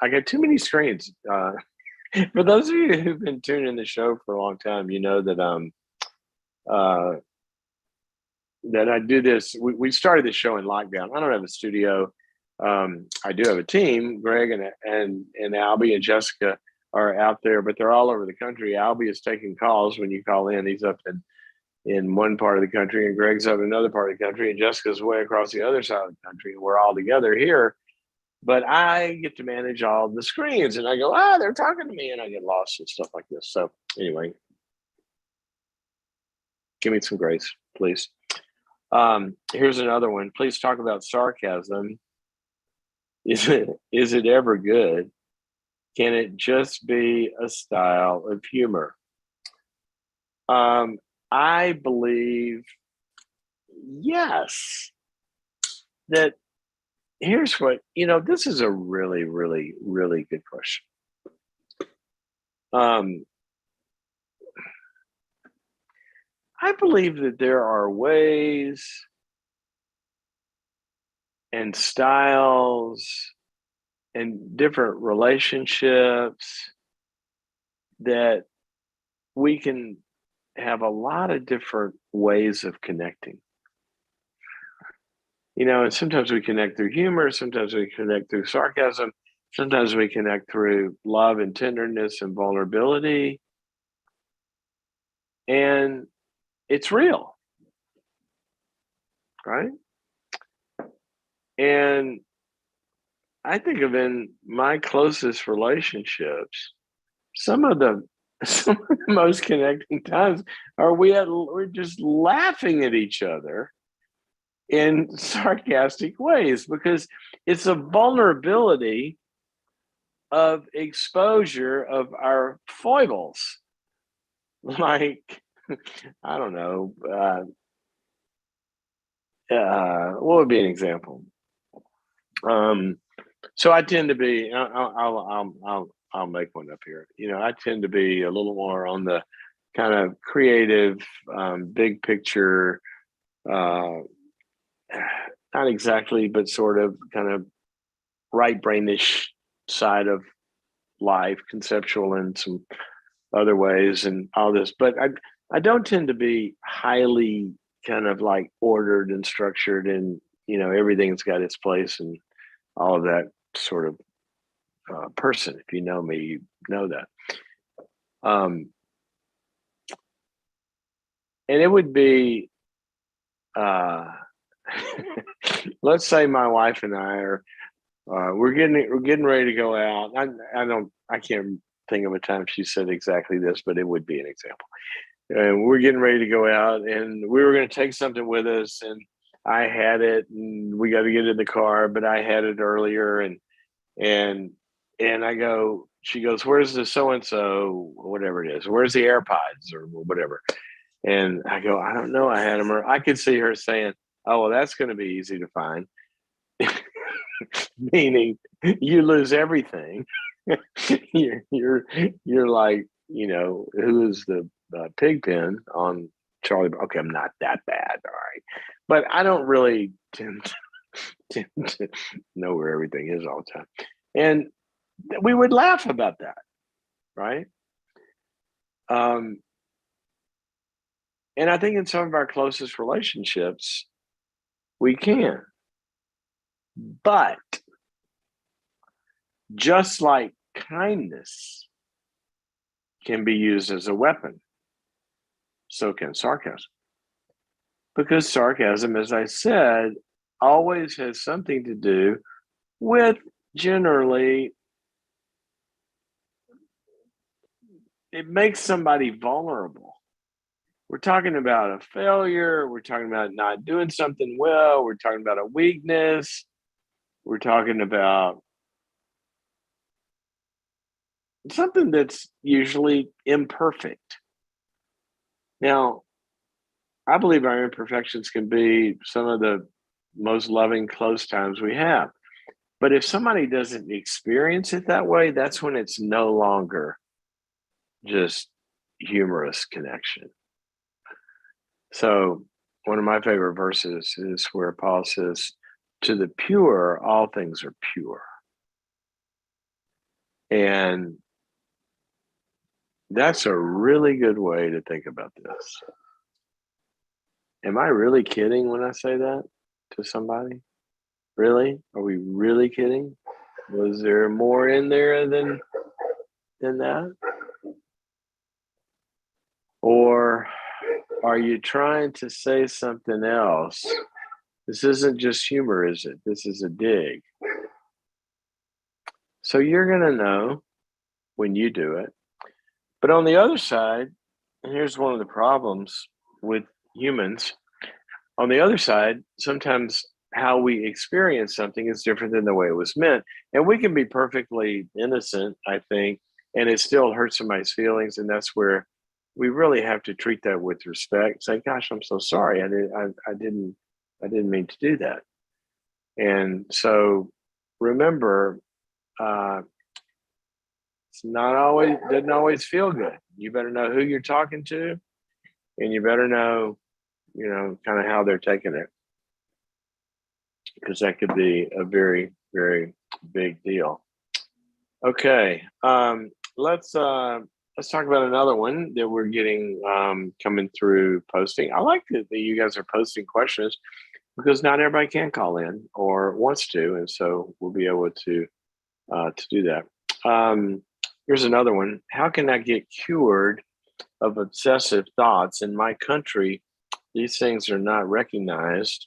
A: got too many screens. For those of you who've been tuning in the show for a long time, you know that that I do this. We started this show in lockdown. I don't have a studio. I do have a team. Greg and Albie and Jessica are out there, but they're all over the country. Albie is taking calls when you call in. He's up in one part of the country, and Greg's up in another part of the country, and Jessica's way across the other side of the country. And we're all together here. but I get to manage all the screens, and I go, they're talking to me, and I get lost and stuff like this. So anyway, give me some grace, please. Here's another one. Please talk about sarcasm. Is it ever good? Can it just be a style of humor? I believe yes. That here's what, this is a really, really, really good question. I believe that there are ways and styles and different relationships that we can have a lot of different ways of connecting. And sometimes we connect through humor, sometimes we connect through sarcasm, sometimes we connect through love and tenderness and vulnerability. And it's real, right? And I think of in my closest relationships, some of the most connecting times are we're just laughing at each other in sarcastic ways, because it's a vulnerability of exposure of our foibles. Like, I don't know, what would be an example? So I tend to be, I'll make one up here. I tend to be a little more on the kind of creative, big picture, not exactly, but sort of kind of right brainish side of life, conceptual in some other ways and all this. But I don't tend to be highly kind of like ordered and structured, and everything's got its place and all of that sort of person. If you know me, you know that. And it would be, let's say my wife and I are, we're getting ready to go out. I can't think of a time she said exactly this, but it would be an example. And we're getting ready to go out, and we were going to take something with us, and I had it, and we got to get in the car, but I had it earlier, and I go, she goes, "Where's the so-and-so, whatever it is? Where's the AirPods or whatever?" And I go, "I don't know. I had them." I could see her saying, "Oh, well, that's going to be easy to find." Meaning you lose everything. you're like, who is the pig pen on Charlie? Okay, I'm not that bad, all right, but I don't really tend to know where everything is all the time, and we would laugh about that, right? And I think in some of our closest relationships we can, but just like kindness can be used as a weapon, so can sarcasm. Because sarcasm, as I said, always has something to do with generally, it makes somebody vulnerable. We're talking about a failure. We're talking about not doing something well. We're talking about a weakness. We're talking about something that's usually imperfect. Now, I believe our imperfections can be some of the most loving, close times we have. But if somebody doesn't experience it that way, that's when it's no longer just humorous connection. So, one of my favorite verses is where Paul says, "To the pure, all things are pure." And that's a really good way to think about this. Am I really kidding when I say that to somebody? Really? Are we really kidding? Was there more in there than that? Or are you trying to say something else? This isn't just humor, is it? This is a dig. So you're going to know when you do it. But on the other side, and here's one of the problems with humans. On the other side, sometimes how we experience something is different than the way it was meant. And we can be perfectly innocent, I think, and it still hurts somebody's feelings. And that's where we really have to treat that with respect. Say, gosh, I'm so sorry. I didn't mean to do that. And so remember, uh, it's not always, doesn't always feel good. You better know who you're talking to, and you better know, kind of how they're taking it, because that could be a very, very big deal. Okay, let's talk about another one that we're getting coming through posting. I like that you guys are posting questions because not everybody can call in or wants to, and so we'll be able to do that. Here's another one. How can I get cured of obsessive thoughts? In my country, these things are not recognized,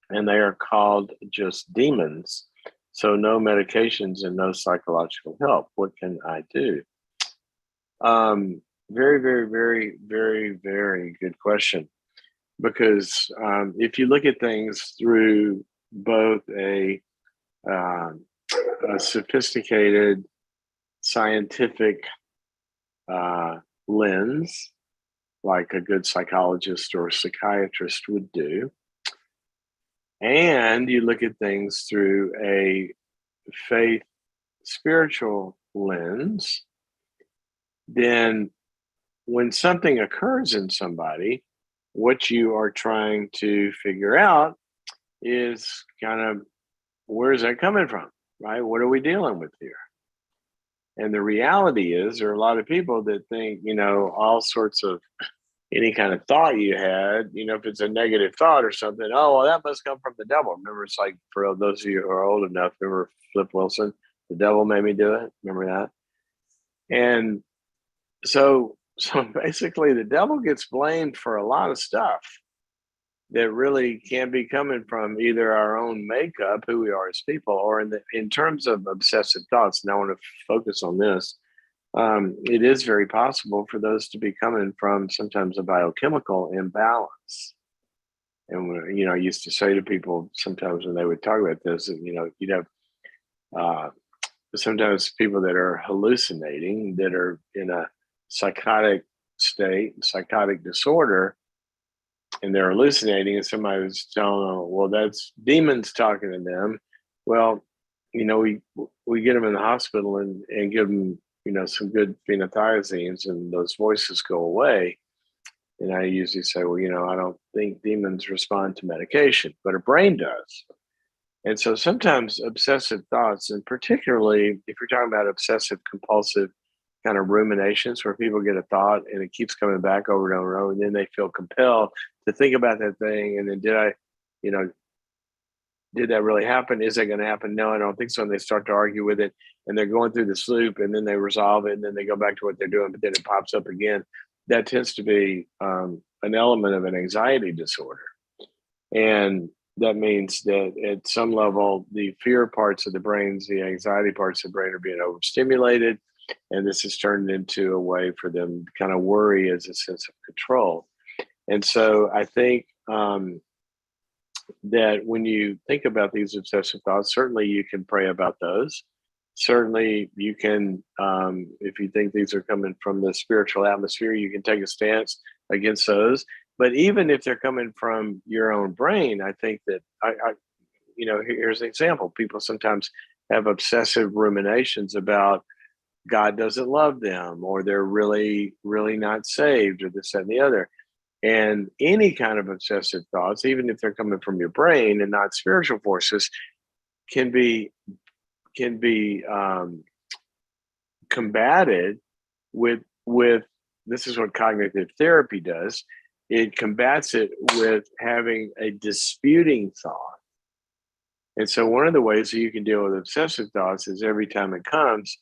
A: and they are called just demons. So no medications and no psychological help. What can I do? Very, very, very, very, very good question. Because if you look at things through both a sophisticated scientific lens, like a good psychologist or psychiatrist would do, and you look at things through a faith spiritual lens, then when something occurs in somebody, what you are trying to figure out is kind of, where is that coming from, right? What are we dealing with here? And the reality is, there are a lot of people that think, all sorts of any kind of thought you had, if it's a negative thought or something, oh, well, that must come from the devil. Remember, it's like, for those of you who are old enough, remember Flip Wilson, the devil made me do it. Remember that? And so basically the devil gets blamed for a lot of stuff that really can be coming from either our own makeup, who we are as people, or in terms of obsessive thoughts. And I want to focus on this. It is very possible for those to be coming from sometimes a biochemical imbalance. And I used to say to people sometimes when they would talk about this, you'd have sometimes people that are hallucinating, that are in a psychotic state, psychotic disorder, and they're hallucinating, and somebody was telling them, well, that's demons talking to them. Well, we get them in the hospital and give them, some good phenothiazines, and those voices go away. And I usually say, well, I don't think demons respond to medication, but a brain does. And so sometimes obsessive thoughts, and particularly if you're talking about obsessive compulsive kind of ruminations, where people get a thought and it keeps coming back over and over and over, and then they feel compelled to think about that thing. And then did that really happen? Is that going to happen? No, I don't think so. And they start to argue with it, and they're going through this loop, and then they resolve it, and then they go back to what they're doing, but then it pops up again. That tends to be an element of an anxiety disorder. And that means that at some level, the fear parts of the brains, the anxiety parts of the brain are being overstimulated. And this has turned into a way for them to kind of worry as a sense of control. And so I think that when you think about these obsessive thoughts, certainly you can pray about those. Certainly you can, if you think these are coming from the spiritual atmosphere, you can take a stance against those. But even if they're coming from your own brain, I think that here's an example. People sometimes have obsessive ruminations about God doesn't love them, or they're really, really not saved, or this, that, and the other. And any kind of obsessive thoughts, even if they're coming from your brain and not spiritual forces, can be combated with this is what cognitive therapy does. It combats it with having a disputing thought. And so one of the ways that you can deal with obsessive thoughts is every time it comes,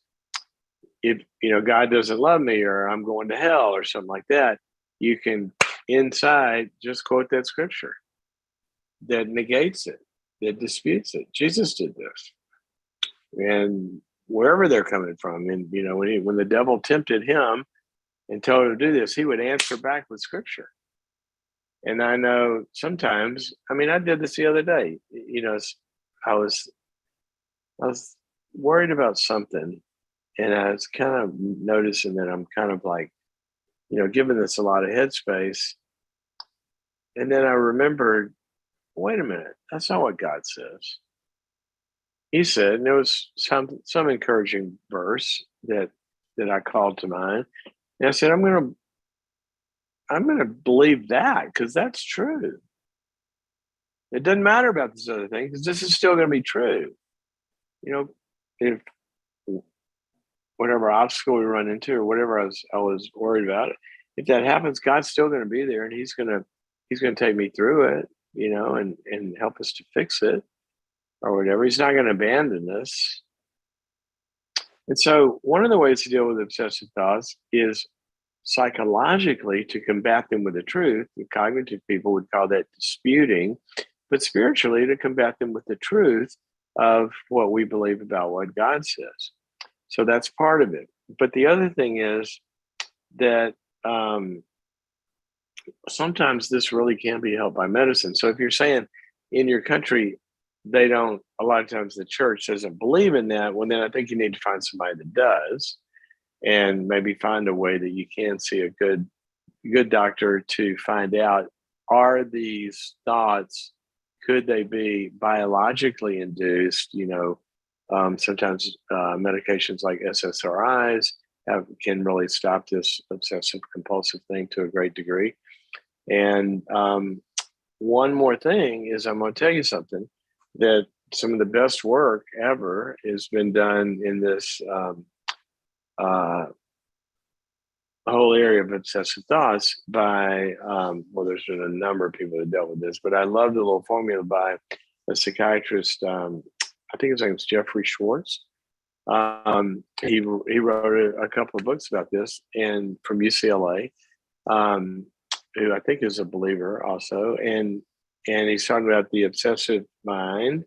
A: if God doesn't love me, or I'm going to hell, or something like that, you can inside just quote that scripture that negates it, that disputes it. Jesus did this. And wherever they're coming from. And, when the devil tempted him and told him to do this, he would answer back with scripture. And I know sometimes, I did this the other day, I was worried about something, and I was kind of noticing that I'm kind of like, giving this a lot of headspace. And then I remembered, wait a minute, that's not what God says. He said, and there was some encouraging verse that I called to mind. And I said, I'm gonna believe that, because that's true. It doesn't matter about this other thing, because this is still gonna be true. If whatever obstacle we run into or whatever I was worried about, if that happens, God's still gonna be there, and He's gonna take me through it, and help us to fix it or whatever. He's not gonna abandon us. And so one of the ways to deal with obsessive thoughts is psychologically to combat them with the truth. The cognitive people would call that disputing, but spiritually to combat them with the truth of what we believe about what God says. So that's part of it. But the other thing is that sometimes this really can be helped by medicine. So if you're saying in your country, a lot of times the church doesn't believe in that, well, then I think you need to find somebody that does, and maybe find a way that you can see a good doctor to find out, are these thoughts, could they be biologically induced? Sometimes medications like SSRIs can really stop this obsessive compulsive thing to a great degree. And one more thing is, I'm going to tell you something, that some of the best work ever has been done in this whole area of obsessive thoughts by, there's been a number of people that dealt with this, but I love the little formula by a psychiatrist. I think his name is Jeffrey Schwartz. He wrote a couple of books about this, and from UCLA, who I think is a believer also. And he's talking about the obsessive mind,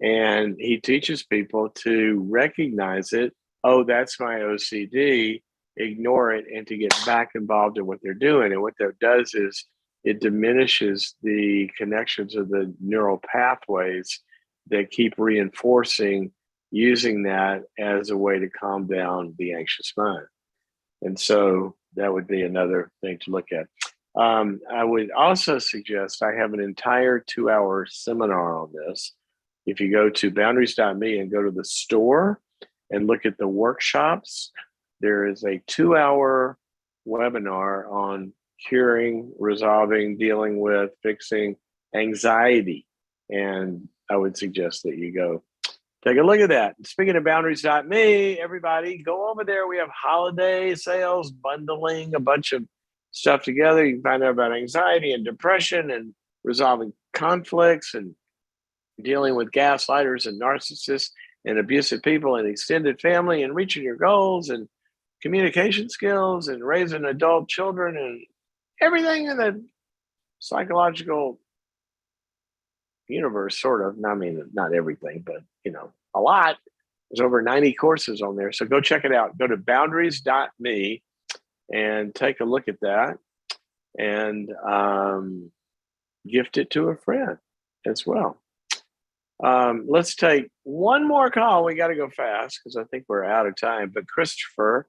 A: and he teaches people to recognize it. Oh, that's my OCD. Ignore it, and to get back involved in what they're doing. And what that does is it diminishes the connections of the neural pathways that keep reinforcing using that as a way to calm down the anxious mind. And so that would be another thing to look at. I would also suggest, I have an entire 2-hour seminar on this. If you go to boundaries.me and go to the store and look at the workshops, there is a 2-hour webinar on curing, resolving, dealing with, fixing anxiety. And I would suggest that you go take a look at that. Speaking of boundaries.me, everybody go over there. We have holiday sales, bundling a bunch of stuff together. You can find out about anxiety and depression and resolving conflicts and dealing with gaslighters and narcissists and abusive people and extended family and reaching your goals and communication skills and raising adult children and everything in the psychological universe, sort of. Not everything, but a lot. There's over 90 courses on there. So go check it out. Go to boundaries.me and take a look at that, and gift it to a friend as well. Let's take one more call. We got to go fast because I think we're out of time. But Christopher,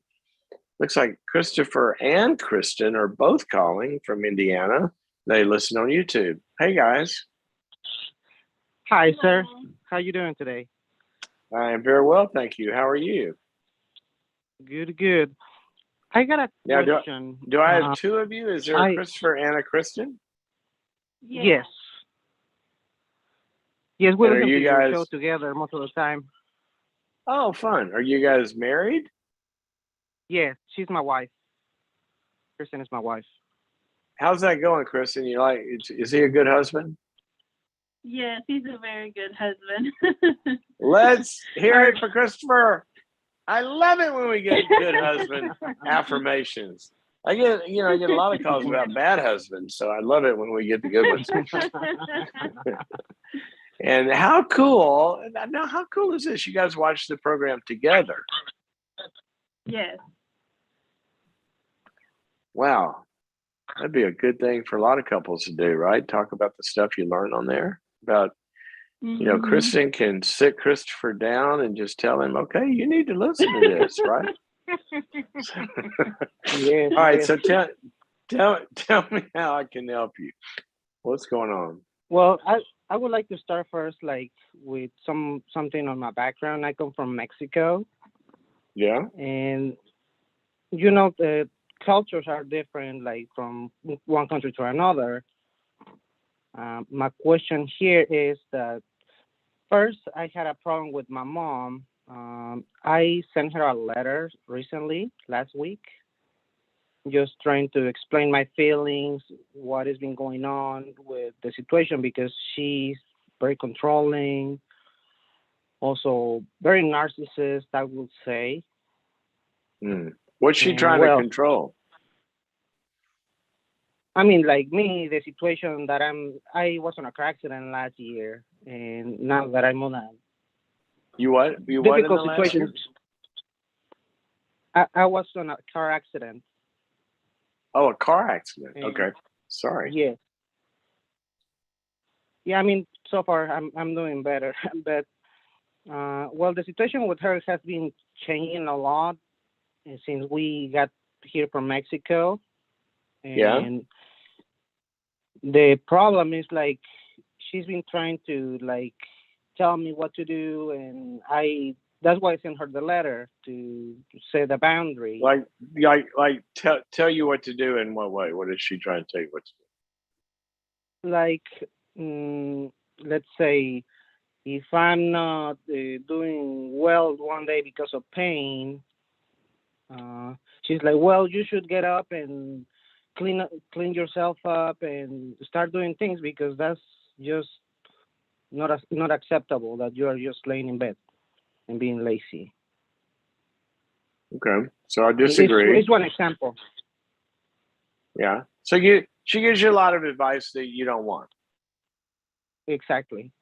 A: looks like Christopher and Kristen are both calling from Indiana. They listen on YouTube. Hey, guys.
C: Hi, sir. How you doing today?
A: I am very well, thank you. How are you?
C: Good. I got a question.
A: Do I have two of you? Is there a Christopher and a Kristen?
C: Yes. Yes, we listen to your show together most of the time.
A: Oh, fun. Are you guys married?
C: Yes, she's my wife. Kristen is my wife.
A: How's that going, Kristen? Is he a good husband?
D: Yes, he's a very good husband.
A: Let's hear it for Christopher. I love it when we get good husband affirmations. I get a lot of calls about bad husbands, so I love it when we get the good ones. And how cool! Now, how cool is this? You guys watch the program together.
D: Yes.
A: Wow, that'd be a good thing for a lot of couples to do, right? Talk about the stuff you learn on there. About, Kristen can sit Christopher down and just tell him, okay, you need to listen to this, right?
C: Yes,
A: All right,
C: yes.
A: so tell me how I can help you. What's going on?
C: Well, I would like to start first, like with something on my background. I come from Mexico,
A: Yeah.
C: and the cultures are different, like from one country to another. My question here is that first, I had a problem with my mom. I sent her a letter recently, last week, just trying to explain my feelings, what has been going on with the situation, because she's very controlling, also very narcissist, I would say.
A: What's she
C: And
A: trying to
C: well,
A: control?
C: I mean, like me, the situation that I was on a car accident last year, and now that I'm on a
A: You what? You what in the
C: difficult
A: last year?
C: situation, I was on a car accident.
A: Oh, a car accident.
C: And
A: Okay. Sorry.
C: yes. Yeah, I mean, so far I'm doing better, but well, the situation with her has been changing a lot since we got here from Mexico,
A: Yeah.
C: and the problem is like she's been trying to like tell me what to do, and that's why I sent her the letter to set a boundary.
A: Like tell you what to do in what way? What is she trying to tell you what to do?
C: Like, let's say if I'm not doing well one day because of pain, she's like, "Well, you should get up and clean yourself up and start doing things because that's just not acceptable that you are just laying in bed and being lazy."
A: Okay. So I
C: And
A: disagree.
C: it's one example.
A: Yeah. So she gives you a lot of advice that you don't want.
C: Exactly.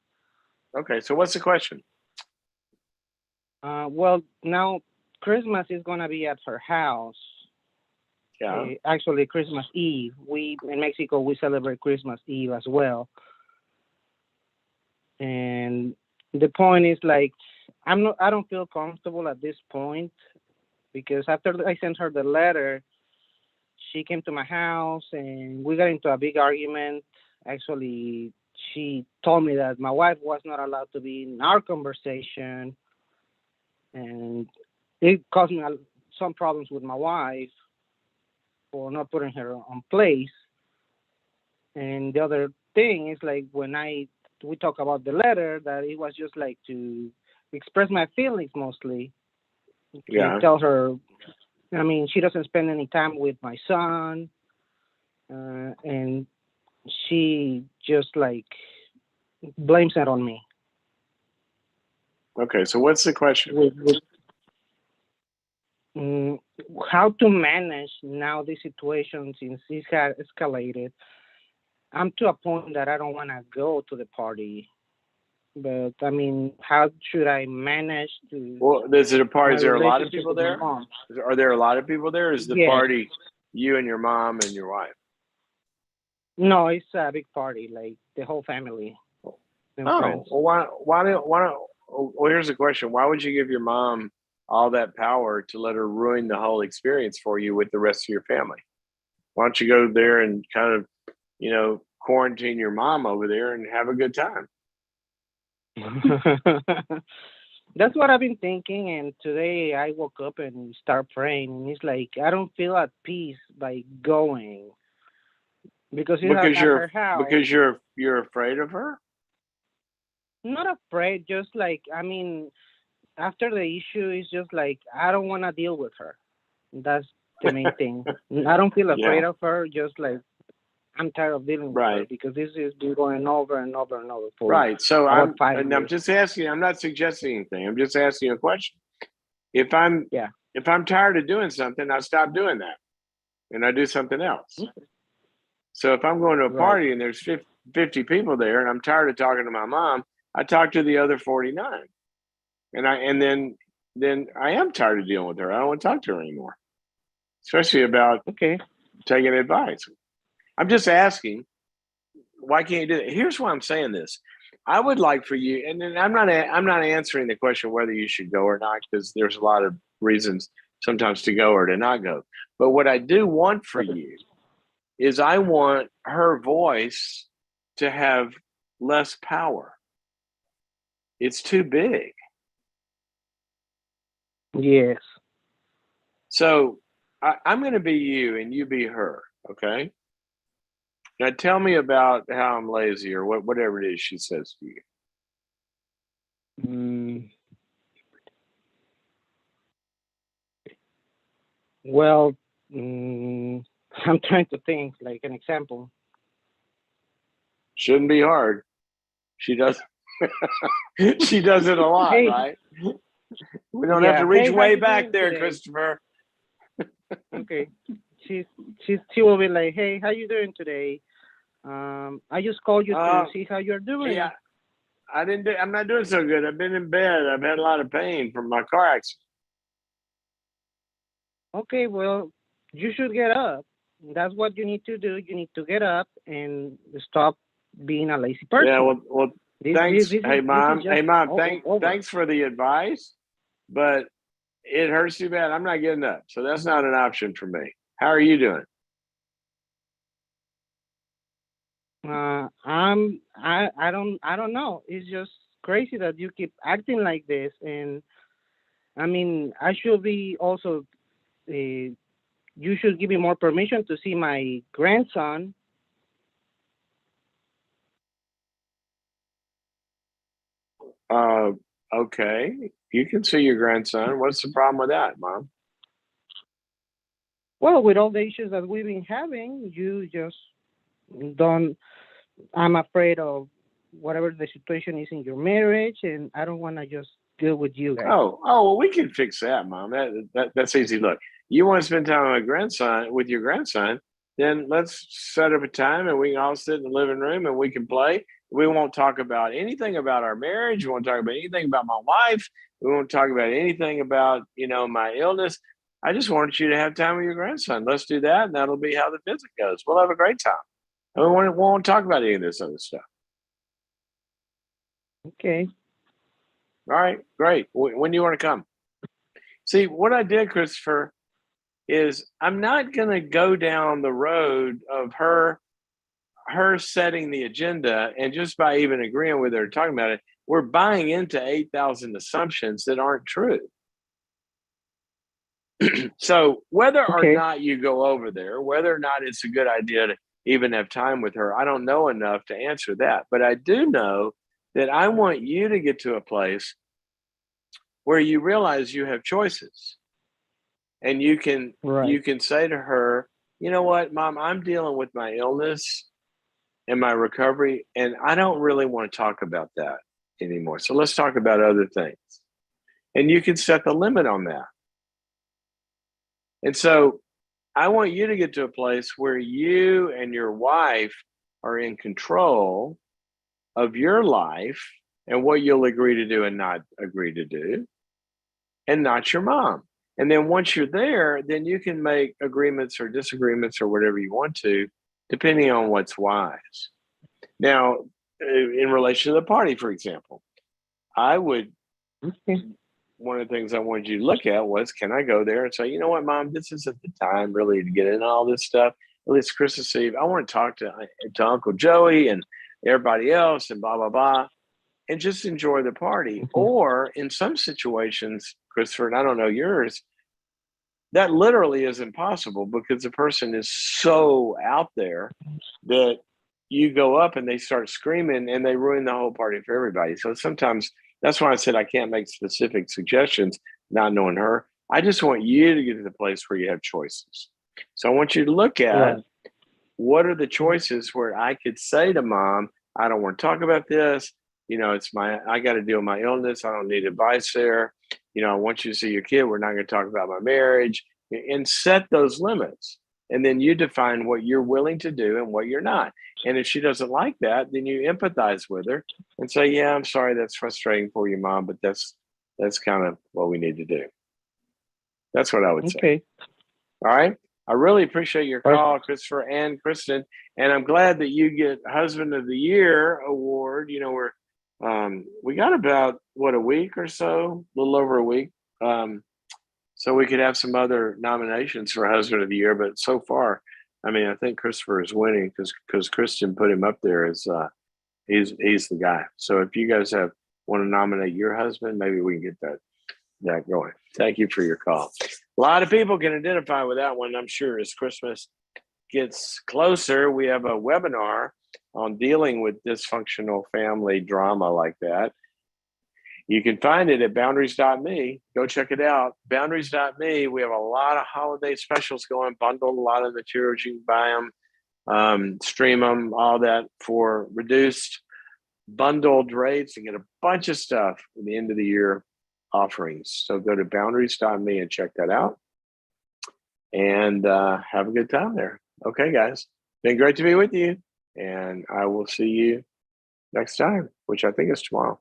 A: Okay. So what's the question?
C: Well, now Christmas is gonna be at her house.
A: Yeah.
C: Actually, Christmas Eve. We in Mexico we celebrate Christmas Eve as well. And the point is like I don't feel comfortable at this point because after I sent her the letter, she came to my house and we got into a big argument. Actually, she told me that my wife was not allowed to be in our conversation, and it caused me some problems with my wife for not putting her on place. And the other thing is like when we talk about the letter, that it was just like to express my feelings mostly.
A: Yeah.
C: Tell her, I mean, she doesn't spend any time with my son, and she just like blames it on me.
A: Okay. So what's the question?
C: How to manage now this situation since it has escalated. I'm to a point that I don't want to go to the party, but I mean, how should I manage to
A: Well, is it a party?
C: my
A: Is there a lot of
C: relationship
A: people
C: with my
A: there?
C: mom?
A: Are there a lot of people there? Or is the
C: Yes.
A: party you and your mom and your wife?
C: No, it's a big party, like the whole family and friends.
A: Oh, well, why don't, well, here's the question. Why would you give your mom all that power to let her ruin the whole experience for you with the rest of your family? Why don't you go there and kind of, quarantine your mom over there and have a good time?
C: That's what I've been thinking, and today I woke up and start praying, and it's like I don't feel at peace by going because it's
A: Because
C: at her house.
A: you're afraid of her?
C: Not afraid, just like I mean, after the issue is just like I don't want to deal with her. That's the main thing. I don't feel afraid
A: Yeah.
C: of her, just like I'm tired of dealing with her
A: Right.
C: because this has been going over and over and over for
A: Right. So
C: about 5
A: I'm
C: years.
A: just asking, I'm not suggesting anything. I'm just asking you a question. If I'm
C: Yeah.
A: if I'm tired of doing something, I stop doing that and I do something else. So if I'm going to a
C: Right.
A: party and there's 50 people there and I'm tired of talking to my mom, I talked to the other 49. And then I am tired of dealing with her. I don't want to talk to her anymore, especially about taking advice. I'm just asking, why can't you do that? Here's why I'm saying this. I would like for you, and I'm not answering the question whether you should go or not, because there's a lot of reasons sometimes to go or to not go. But what I do want for you is I want her voice to have less power. It's too big.
C: Yes.
A: So I'm going to be you and you be her. Okay. Now tell me about how I'm lazy or whatever it is she says to you.
C: Well, I'm trying to think, like an example.
A: Shouldn't be hard. She does. She does it a lot, right? We don't have to reach way back there, today, Christopher.
C: Okay. She will be like, hey, how you doing today? I just called you to see how you're doing.
A: Yeah, I'm not doing so good. I've been in bed. I've had a lot of pain from my car accident.
C: Okay, well, you should get up. That's what you need to do. You need to get up and stop being a lazy person.
A: Yeah, well, thanks. Hey, Mom. Thanks for the advice, but it hurts too bad. I'm not getting up, so that's not an option for me. How are you doing?
C: I don't know. It's just crazy that you keep acting like this, and I mean, I should be also. You should give me more permission to see my grandson.
A: Okay. You can see your grandson. What's the problem with that, Mom?
C: Well, with all the issues that we've been having, you just don't. I'm afraid of whatever the situation is in your marriage, and I don't want to just deal with you guys.
A: Oh, well, we can fix that, Mom. That's easy. Look, you want to spend time with your grandson, then let's set up a time and we can all sit in the living room and we can play. We won't talk about anything about our marriage. We won't talk about anything about my wife. We won't talk about anything about, my illness. I just want you to have time with your grandson. Let's do that, and that'll be how the visit goes. We'll have a great time. And we won't talk about any of this other stuff.
C: Okay.
A: All right, great. When do you want to come? See, what I did, Christopher, is I'm not going to go down the road of her setting the agenda, and just by even agreeing with her talking about it, we're buying into 8,000 assumptions that aren't true. So whether or not you go over there, whether or not it's a good idea to even have time with her, I don't know enough to answer that. But I do know that I want you to get to a place where you realize you have choices. And you can say to her, you know what, Mom, I'm dealing with my illness and my recovery, and I don't really want to talk about that anymore. So let's talk about other things. And you can set the limit on that. And so I want you to get to a place where you and your wife are in control of your life and what you'll agree to do and not agree to do, and not your mom. And then once you're there, then you can make agreements or disagreements or whatever you want to, depending on what's wise. Now, in relation to the party, for example, I would, one of the things I wanted you to look at was, can I go there and say, you know what, Mom, this isn't the time really to get into all this stuff. At least Christmas Eve, I want to talk to Uncle Joey and everybody else and blah, blah, blah, and just enjoy the party. Or in some situations, Christopher, and I don't know yours, that literally is impossible because the person is so out there that you go up and they start screaming and they ruin the whole party for everybody. So sometimes that's why I said I can't make specific suggestions, not knowing her. I just want you to get to the place where you have choices. So I want you to look at what are the choices where I could say to Mom, I don't want to talk about this. I got to deal with my illness. I don't need advice there. I want you to see your kid. We're not going to talk about my marriage, and set those limits. And then you define what you're willing to do and what you're not. And if she doesn't like that, then you empathize with her and say, yeah, I'm sorry, that's frustrating for you, Mom, but that's kind of what we need to do. That's what I would say.
C: Okay.
A: All right. I really appreciate your
C: Perfect.
A: call, Christopher and Kristen. And I'm glad that you get Husband of the Year award. You know, we got about a week or so, a little over a week. So we could have some other nominations for Husband of the Year, but so far, I mean, I think Christopher is winning because Kristen put him up there as he's the guy. So if you guys want to nominate your husband, maybe we can get that going. Thank you for your call. A lot of people can identify with that one, I'm sure. As Christmas gets closer, we have a webinar on dealing with dysfunctional family drama like that. You can find it at boundaries.me. Go check it out. Boundaries.me. We have a lot of holiday specials going, bundled a lot of materials. You can buy them, stream them, all that for reduced bundled rates and get a bunch of stuff at the end of the year offerings. So go to boundaries.me and check that out. And have a good time there. Okay, guys. Been great to be with you. And I will see you next time, which I think is tomorrow.